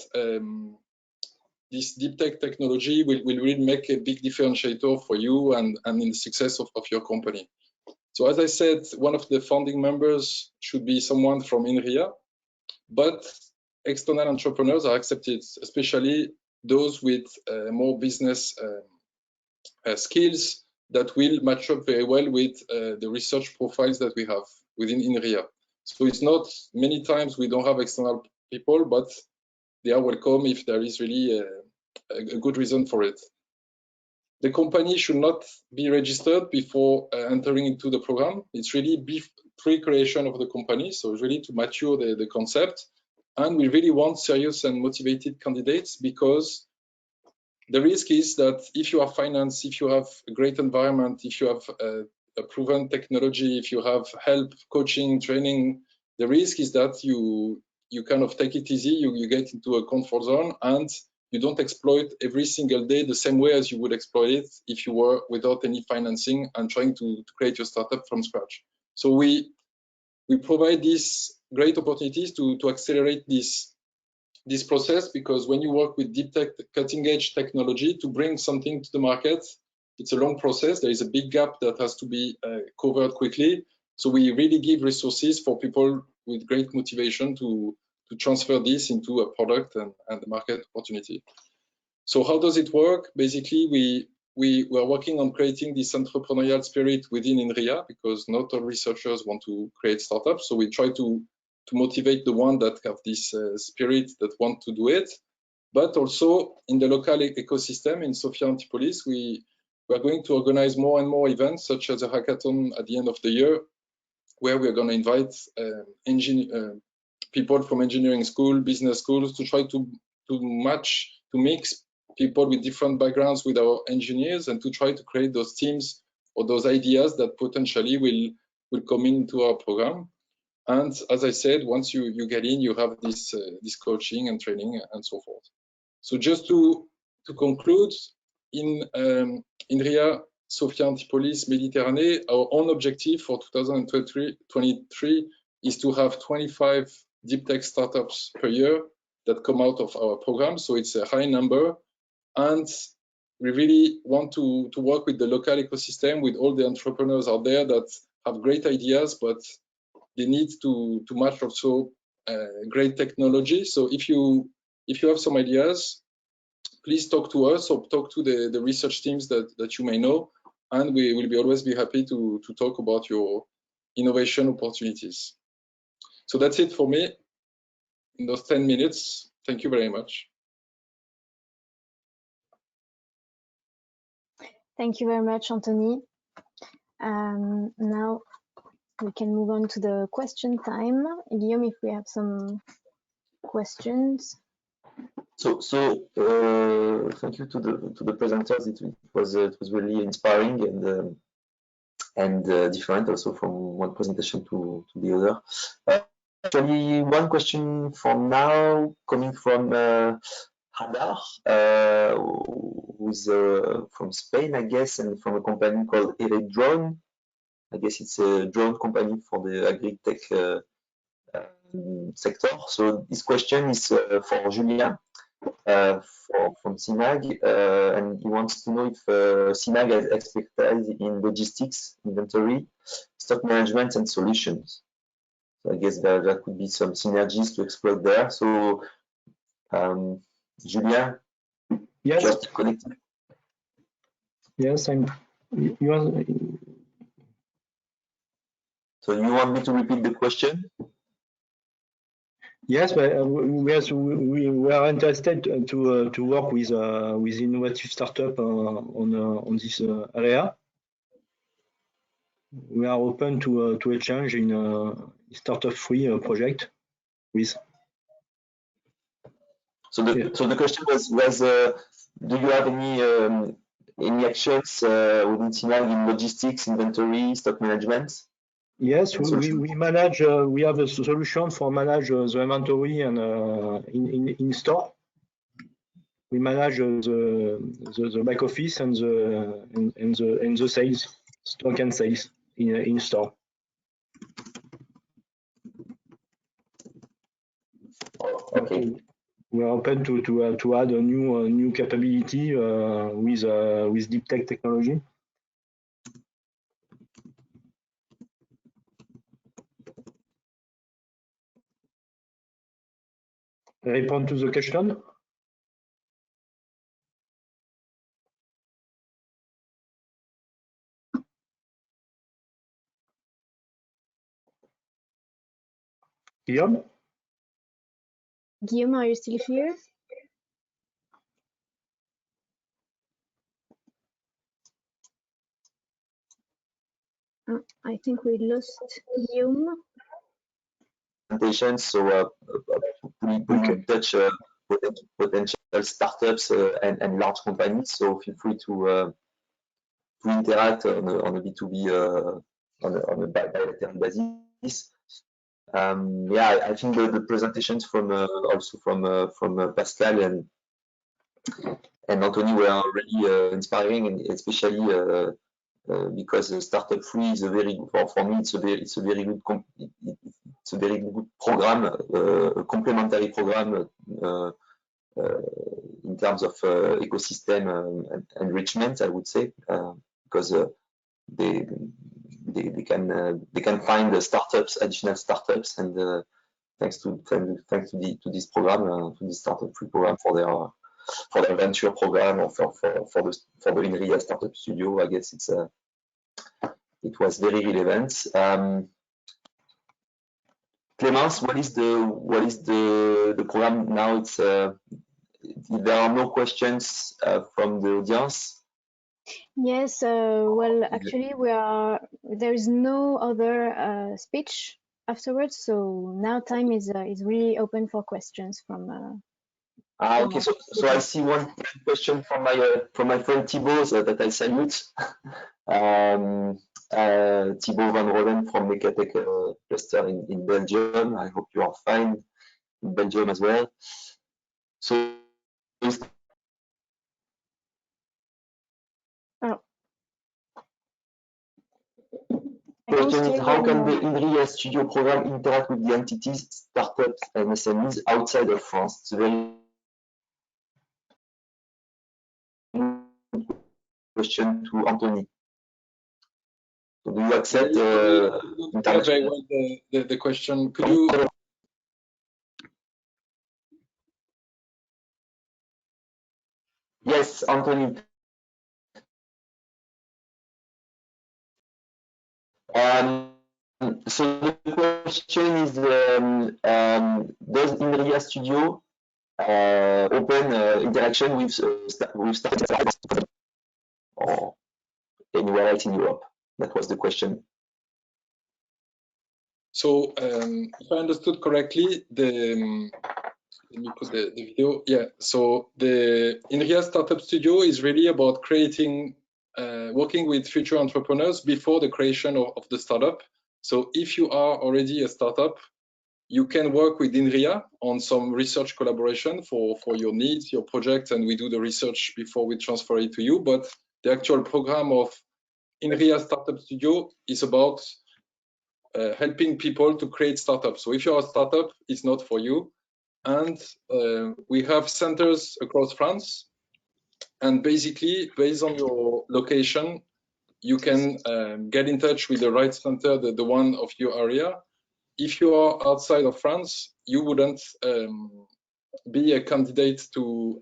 Speaker 11: this deep tech technology will really make a big differentiator for you and in the success of your company. So as I said, one of the founding members should be someone from INRIA, but external entrepreneurs are accepted, especially those with more business skills that will match up very well with the research profiles that we have within INRIA. So it's not, many times we don't have external people, but they are welcome if there is really a good reason for it. The company should not be registered before entering into the program. It's really pre-creation of the company, so really to mature the concept. And we really want serious and motivated candidates, because the risk is that if you are financed, if you have a great environment, if you have a proven technology, if you have help, coaching, training, the risk is that you you kind of take it easy, you get into a comfort zone, and you don't exploit every single day the same way as you would exploit it if you were without any financing and trying to create your startup from scratch. So we provide these great opportunities to accelerate this process, because when you work with deep tech, cutting edge technology, to bring something to the market, it's a long process. There is a big gap that has to be covered quickly. So we really give resources for people with great motivation to transfer this into a product and the market opportunity. So how does it work? Basically, we are working on creating this entrepreneurial spirit within INRIA, because not all researchers want to create startups. So we try to motivate the one that have this spirit that want to do it. But also in the local ecosystem in Sofia Antipolis, we are going to organize more and more events, such as a hackathon at the end of the year, where we are going to invite people from engineering school, business schools, to try to mix people with different backgrounds with our engineers, and to try to create those teams or those ideas that potentially will come into our program. And as I said, once you get in, you have this coaching and training and so forth. So just to conclude, in INRIA Sofia Antipolis Méditerranée, our own objective for 2023 is to have 25 deep tech startups per year that come out of our program. So it's a high number, and we really want to work with the local ecosystem, with all the entrepreneurs out there that have great ideas, but they need to match also great technology. So if you have some ideas, please talk to us or talk to the research teams that you may know, and we will always be happy to talk about your innovation opportunities. So that's it for me in those 10 minutes. Thank you very much.
Speaker 1: Thank you very much, Anthony. Now we can move on to the question time. Guillaume, if we have some questions.
Speaker 2: So thank you to the presenters. It was really inspiring and different also from one presentation to the other. Actually, one question for now coming from Hadar, who's from Spain, I guess, and from a company called Drone. I guess it's a drone company for the agri-tech sector. So this question is for Julien from Symag, and he wants to know if Symag has expertise in logistics, inventory, stock management, and solutions. So I guess there could be some synergies to exploit there. So Julien,
Speaker 9: yes,
Speaker 2: just connect.
Speaker 9: Yes,
Speaker 2: So you want me to repeat the question?
Speaker 9: Yes, but we are interested to work with innovative startup on this area. We are open to a change in STARTUP3 project with.
Speaker 2: So the question was do you have any actions within Symag in logistics, inventory, stock management?
Speaker 9: Yes, we manage. We have a solution for manage the inventory and in store. We manage the back office and the sales, stock and sales in store.
Speaker 2: Okay.
Speaker 9: We are open to add a new capability with deep tech technology. Respond to the question. Guillaume?
Speaker 1: Guillaume, are you still here? I think we lost Guillaume.
Speaker 2: So we touch potential startups and large companies. So feel free to interact on a B2B on a bilateral basis. Yeah, I think the presentations from also from Pascal and Anthony were really inspiring, and especially because Startup3 is a very for me it's a very good program, a complementary program in terms of ecosystem enrichment, I would say, because they can find the startups, additional startups, and thanks to this program, to this Startup3 program for their venture program, or for the INRIA Startup Studio. I guess it was very relevant. Clemence, what is the program now? It's there are no questions from the audience.
Speaker 1: Yes, well, actually, there is no other speech afterwards, so now time is really open for questions from.
Speaker 2: Okay, so I see one question from my friend Thibaut that I salute. Thibaut van Roden from Mecatech cluster in Belgium. I hope you are fine in Belgium as well. So. Question is, how can the INRIA Studio program interact with the entities, startups, and SMEs outside of France? It's a very question to Anthony. So do you accept
Speaker 11: very well the question? Could you?
Speaker 2: Yes, Anthony. So the question is, does INRIA Studio open interaction with startups or anywhere else in Europe? That was the question.
Speaker 11: So if I understood correctly, let me put the video. Yeah, so the INRIA Startup Studio is really about creating, working with future entrepreneurs before the creation of the startup. So if you are already a startup, you can work with INRIA on some research collaboration for your needs, your projects, and we do the research before we transfer it to you. But the actual program of INRIA Startup Studio is about helping people to create startups. So if you're a startup, it's not for you. And we have centers across France. And basically, based on your location, you can get in touch with the right center, the one of your area. If you are outside of France, you wouldn't be a candidate to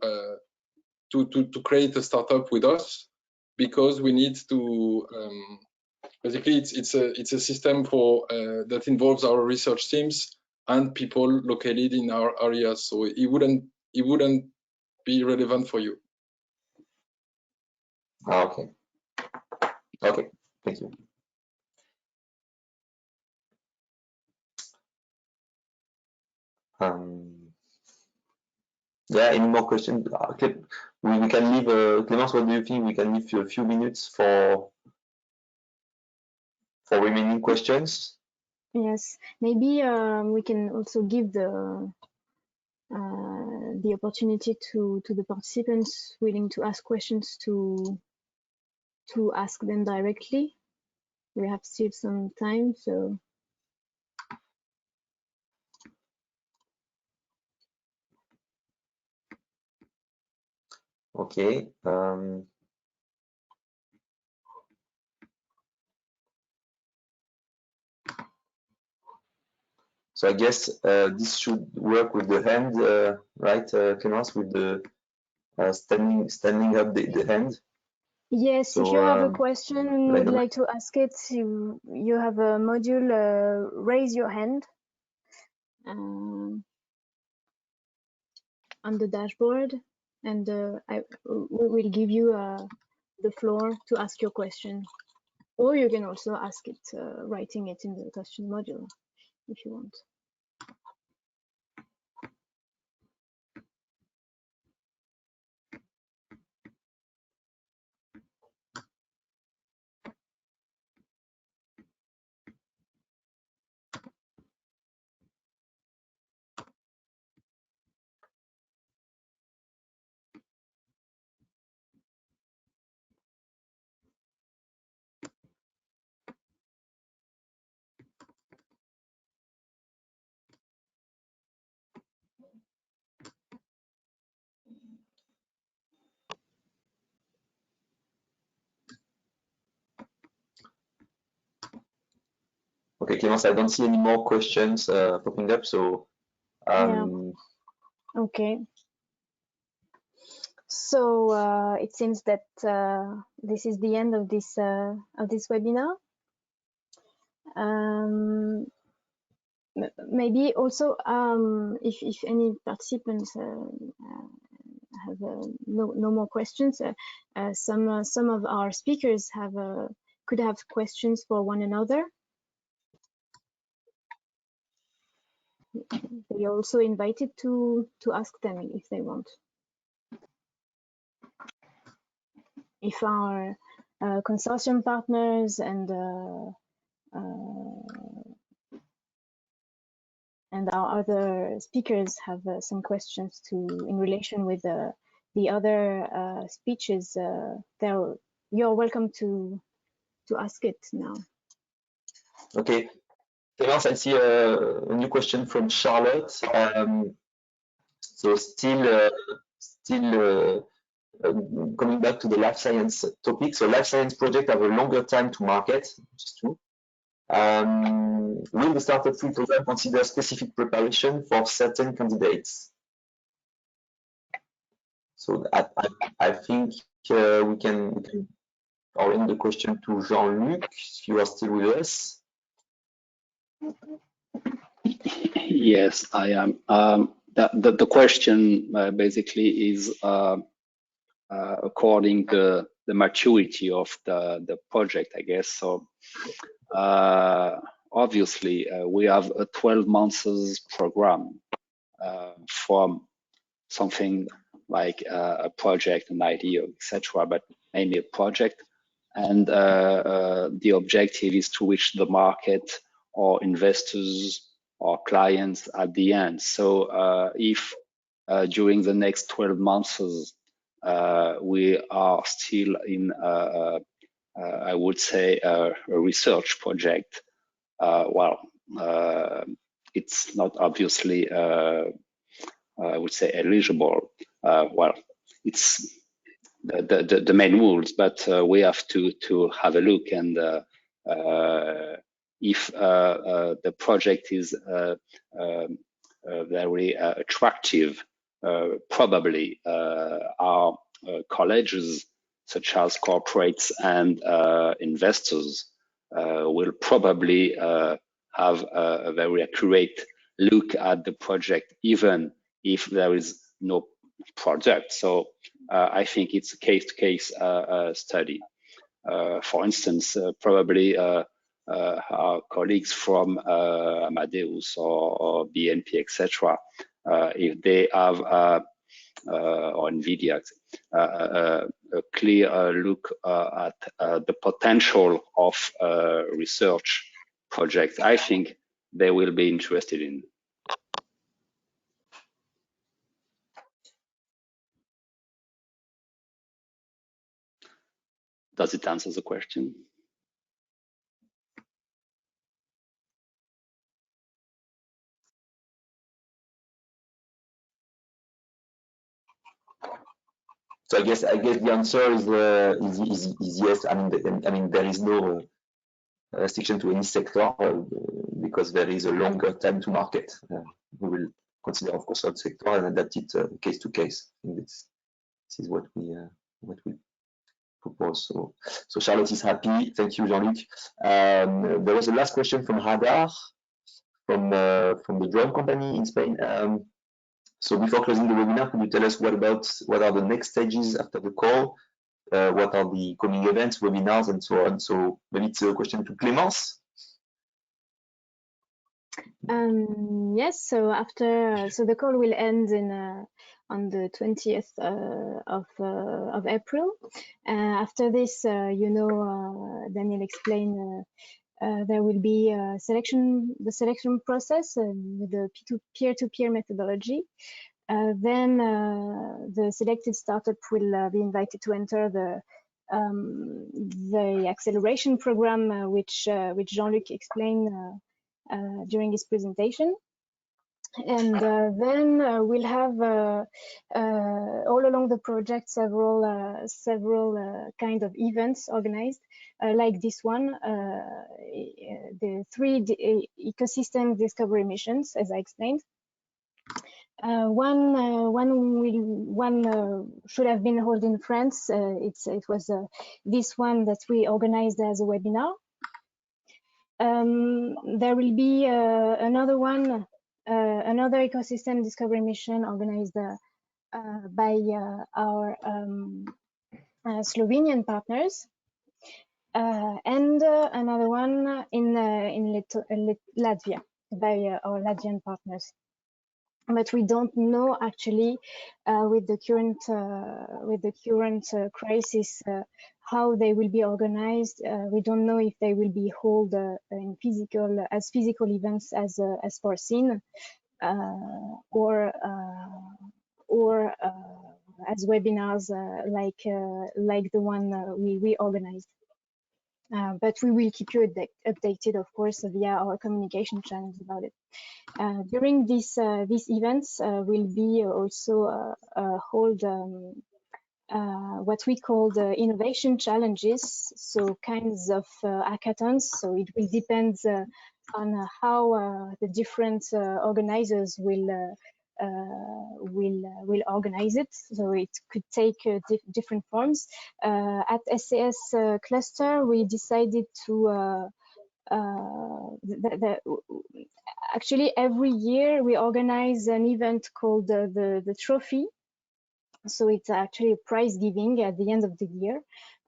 Speaker 11: create a startup with us, because we need to basically it's a system for that involves our research teams and people located in our areas. So it wouldn't be relevant for you.
Speaker 2: Okay. Okay. Thank you. Yeah, any more questions? We can leave, Clemence, what do you think? We can leave a few minutes for remaining questions.
Speaker 1: Yes, maybe we can also give the opportunity to the participants willing to ask questions to ask them directly. We have still some time, so.
Speaker 2: Okay. So I guess this should work with the hand, right, Clemence, with the standing up the hand.
Speaker 1: Yes, so, if you have a question and would like to ask it, you have a module, raise your hand on the dashboard, and we will give you the floor to ask your question. Or you can also ask it, writing it in the question module if you want.
Speaker 2: Okay, Clémence, I don't see any more questions popping up, so
Speaker 1: yeah. Okay. So it seems that this is the end of this webinar. Maybe also if any participants have no more questions, some of our speakers could have questions for one another. They are also invited to ask them if they want. If our consortium partners and our other speakers have some questions in relation with the other speeches, you're welcome to ask it now.
Speaker 2: Okay, Clémence, I see a new question from Charlotte. So still coming back to the life science topic. So life science projects have a longer time to market, which is true. Will the STARTUP3 program consider specific preparation for certain candidates? So I think we can orient the question to Jean-Luc, if you are still with us.
Speaker 5: Yes, I am. The question basically is according to the maturity of the project, I guess. So obviously we have a 12 months program from something like a project, an idea, etc., but mainly a project. And the objective is to reach the market or investors or clients at the end. So if during the next 12 months we are still in, I would say, a research project, it's not obviously, I would say, eligible. It's the main rules, but we have to have a look, and if the project is very attractive, probably our colleges, such as corporates and investors, will probably have a very accurate look at the project, even if there is no project. So I think it's a case-to-case study. For instance, probably our colleagues from Amadeus or BNP, etc., if they have or NVIDIA, a clear look at the potential of research projects, I think they will be interested in. Does it answer the question?
Speaker 2: So I guess the answer is yes. I mean there is no restriction to any sector because there is a longer time to market. We will consider, of course, our sector and adapt it case to case. I think this is what we propose. So Charlotte is happy. Thank you, Jean-Luc. There was a last question from Hadar from the drone company in Spain. So before closing the webinar, could you tell us what are the next stages after the call? What are the coming events, webinars, and so on? So maybe it's a question to Clémence.
Speaker 1: Yes. So the call will end on the 20th of April. After this, Daniel explained. There will be the selection process with the peer-to-peer methodology. Then the selected startup will be invited to enter the acceleration program, which Jean-Luc explained during his presentation. And then we'll have all along the project several kind of events organized, like this one, the 3 ecosystem discovery missions, as I explained. One should have been held in France. It was this one that we organized as a webinar. There will be another one, another ecosystem discovery mission organized by our Slovenian partners, and another one in Latvia by our Latvian partners. But we don't know actually with the current crisis how they will be organized. We don't know if they will be held in physical events as foreseen, or as webinars like the one we organized. But we will keep you updated, of course, via our communication channels about it. During these events, will be also hold what we call the innovation challenges, so kinds of hackathons. So it will depend on how the different organizers will organize it. So it could take different forms. At SCS cluster, we decided to actually every year we organize an event called the trophy. So it's actually a prize giving at the end of the year.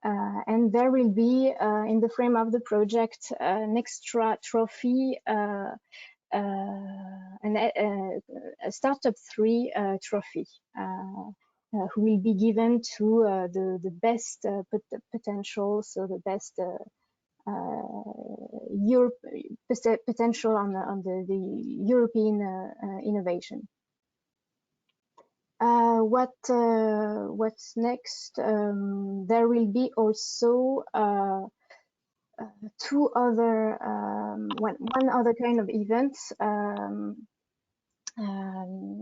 Speaker 1: And there will be, in the frame of the project, an extra trophy, a STARTUP3 trophy, who will be given to the best potential, so the best potential on the European innovation. What's next? There will be also two other one other kind of events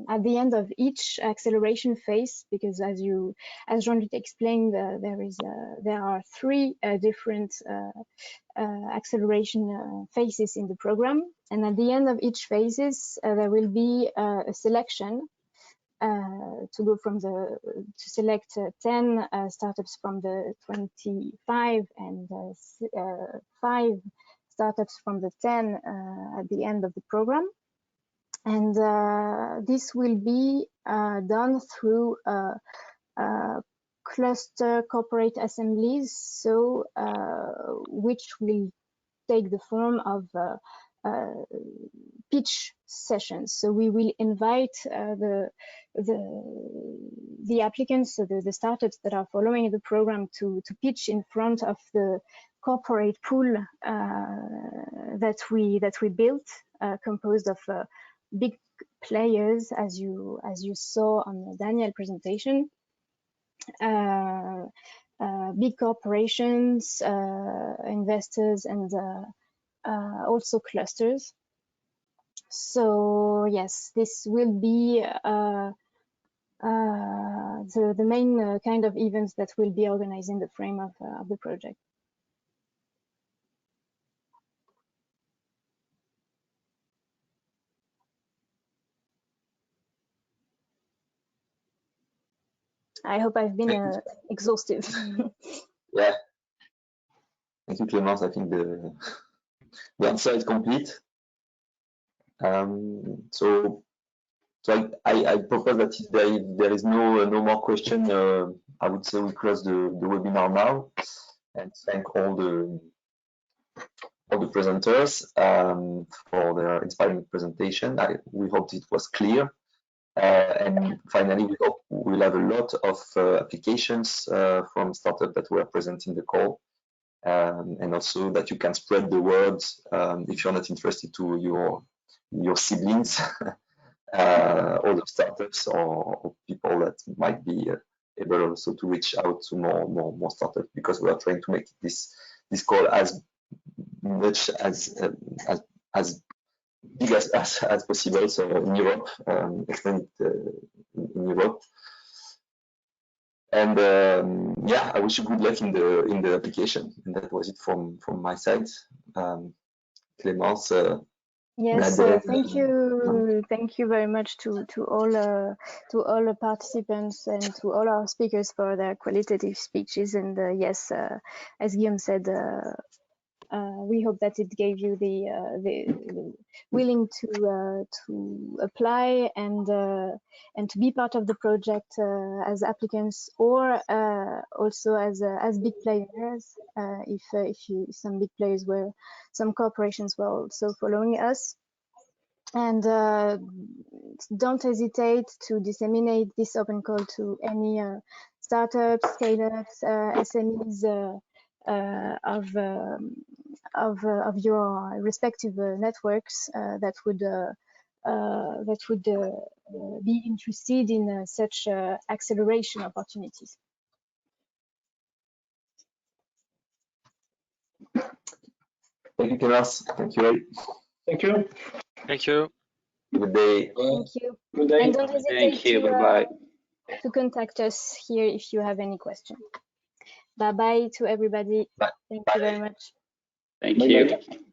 Speaker 1: at the end of each acceleration phase, because as Jean-Luc explained, there are 3 different acceleration phases in the program, and at the end of each phases there will be a selection to go from to select 10 startups from the 25 and 5 startups from the 10 at the end of the program. And this will be done through cluster corporate assemblies, so which will take the form of pitch sessions. So we will invite the applicants, so the startups that are following the program, to pitch in front of the corporate pool that we built, composed of big players, as you saw on the Daniel presentation, big corporations, investors, and also clusters. So yes, this will be the main kind of events that will be organized in the frame of the project. I hope I've been exhaustive.
Speaker 2: Yeah. Thank you, Clémence. I think the answer is complete. So I propose that if there is no more question, I would say we close the webinar now, and thank all the presenters for their inspiring presentation. We hope it was clear. And finally, we hope we'll have a lot of applications from startups that were present in the call, and also that you can spread the word if you're not interested to your siblings, other startups, or people that might be able also to reach out to more startups, because we are trying to make this call as much as big as possible. So in Europe, expand it in Europe. And yeah, I wish you good luck in the application. And that was it from my side. Clémence.
Speaker 1: Yes, thank you very much to all the participants and to all our speakers for their qualitative speeches. And yes, as Guillaume said, we hope that it gave you the willing to apply and to be part of the project as applicants, or also as big players. If some big players some corporations were also following us. And don't hesitate to disseminate this open call to any startups, scale-ups, SMEs of your respective networks that would be interested in such acceleration opportunities.
Speaker 2: Thank you, Clémence. Thank you.
Speaker 9: Thank you.
Speaker 10: Thank you.
Speaker 2: Good day.
Speaker 1: Thank you.
Speaker 9: Good day.
Speaker 1: And don't hesitate
Speaker 5: Thank you. Bye-bye.
Speaker 1: to contact us here if you have any questions. Bye-bye to everybody.
Speaker 2: Bye.
Speaker 1: Thank you very much.
Speaker 5: Thank
Speaker 9: Bye-bye.
Speaker 5: you.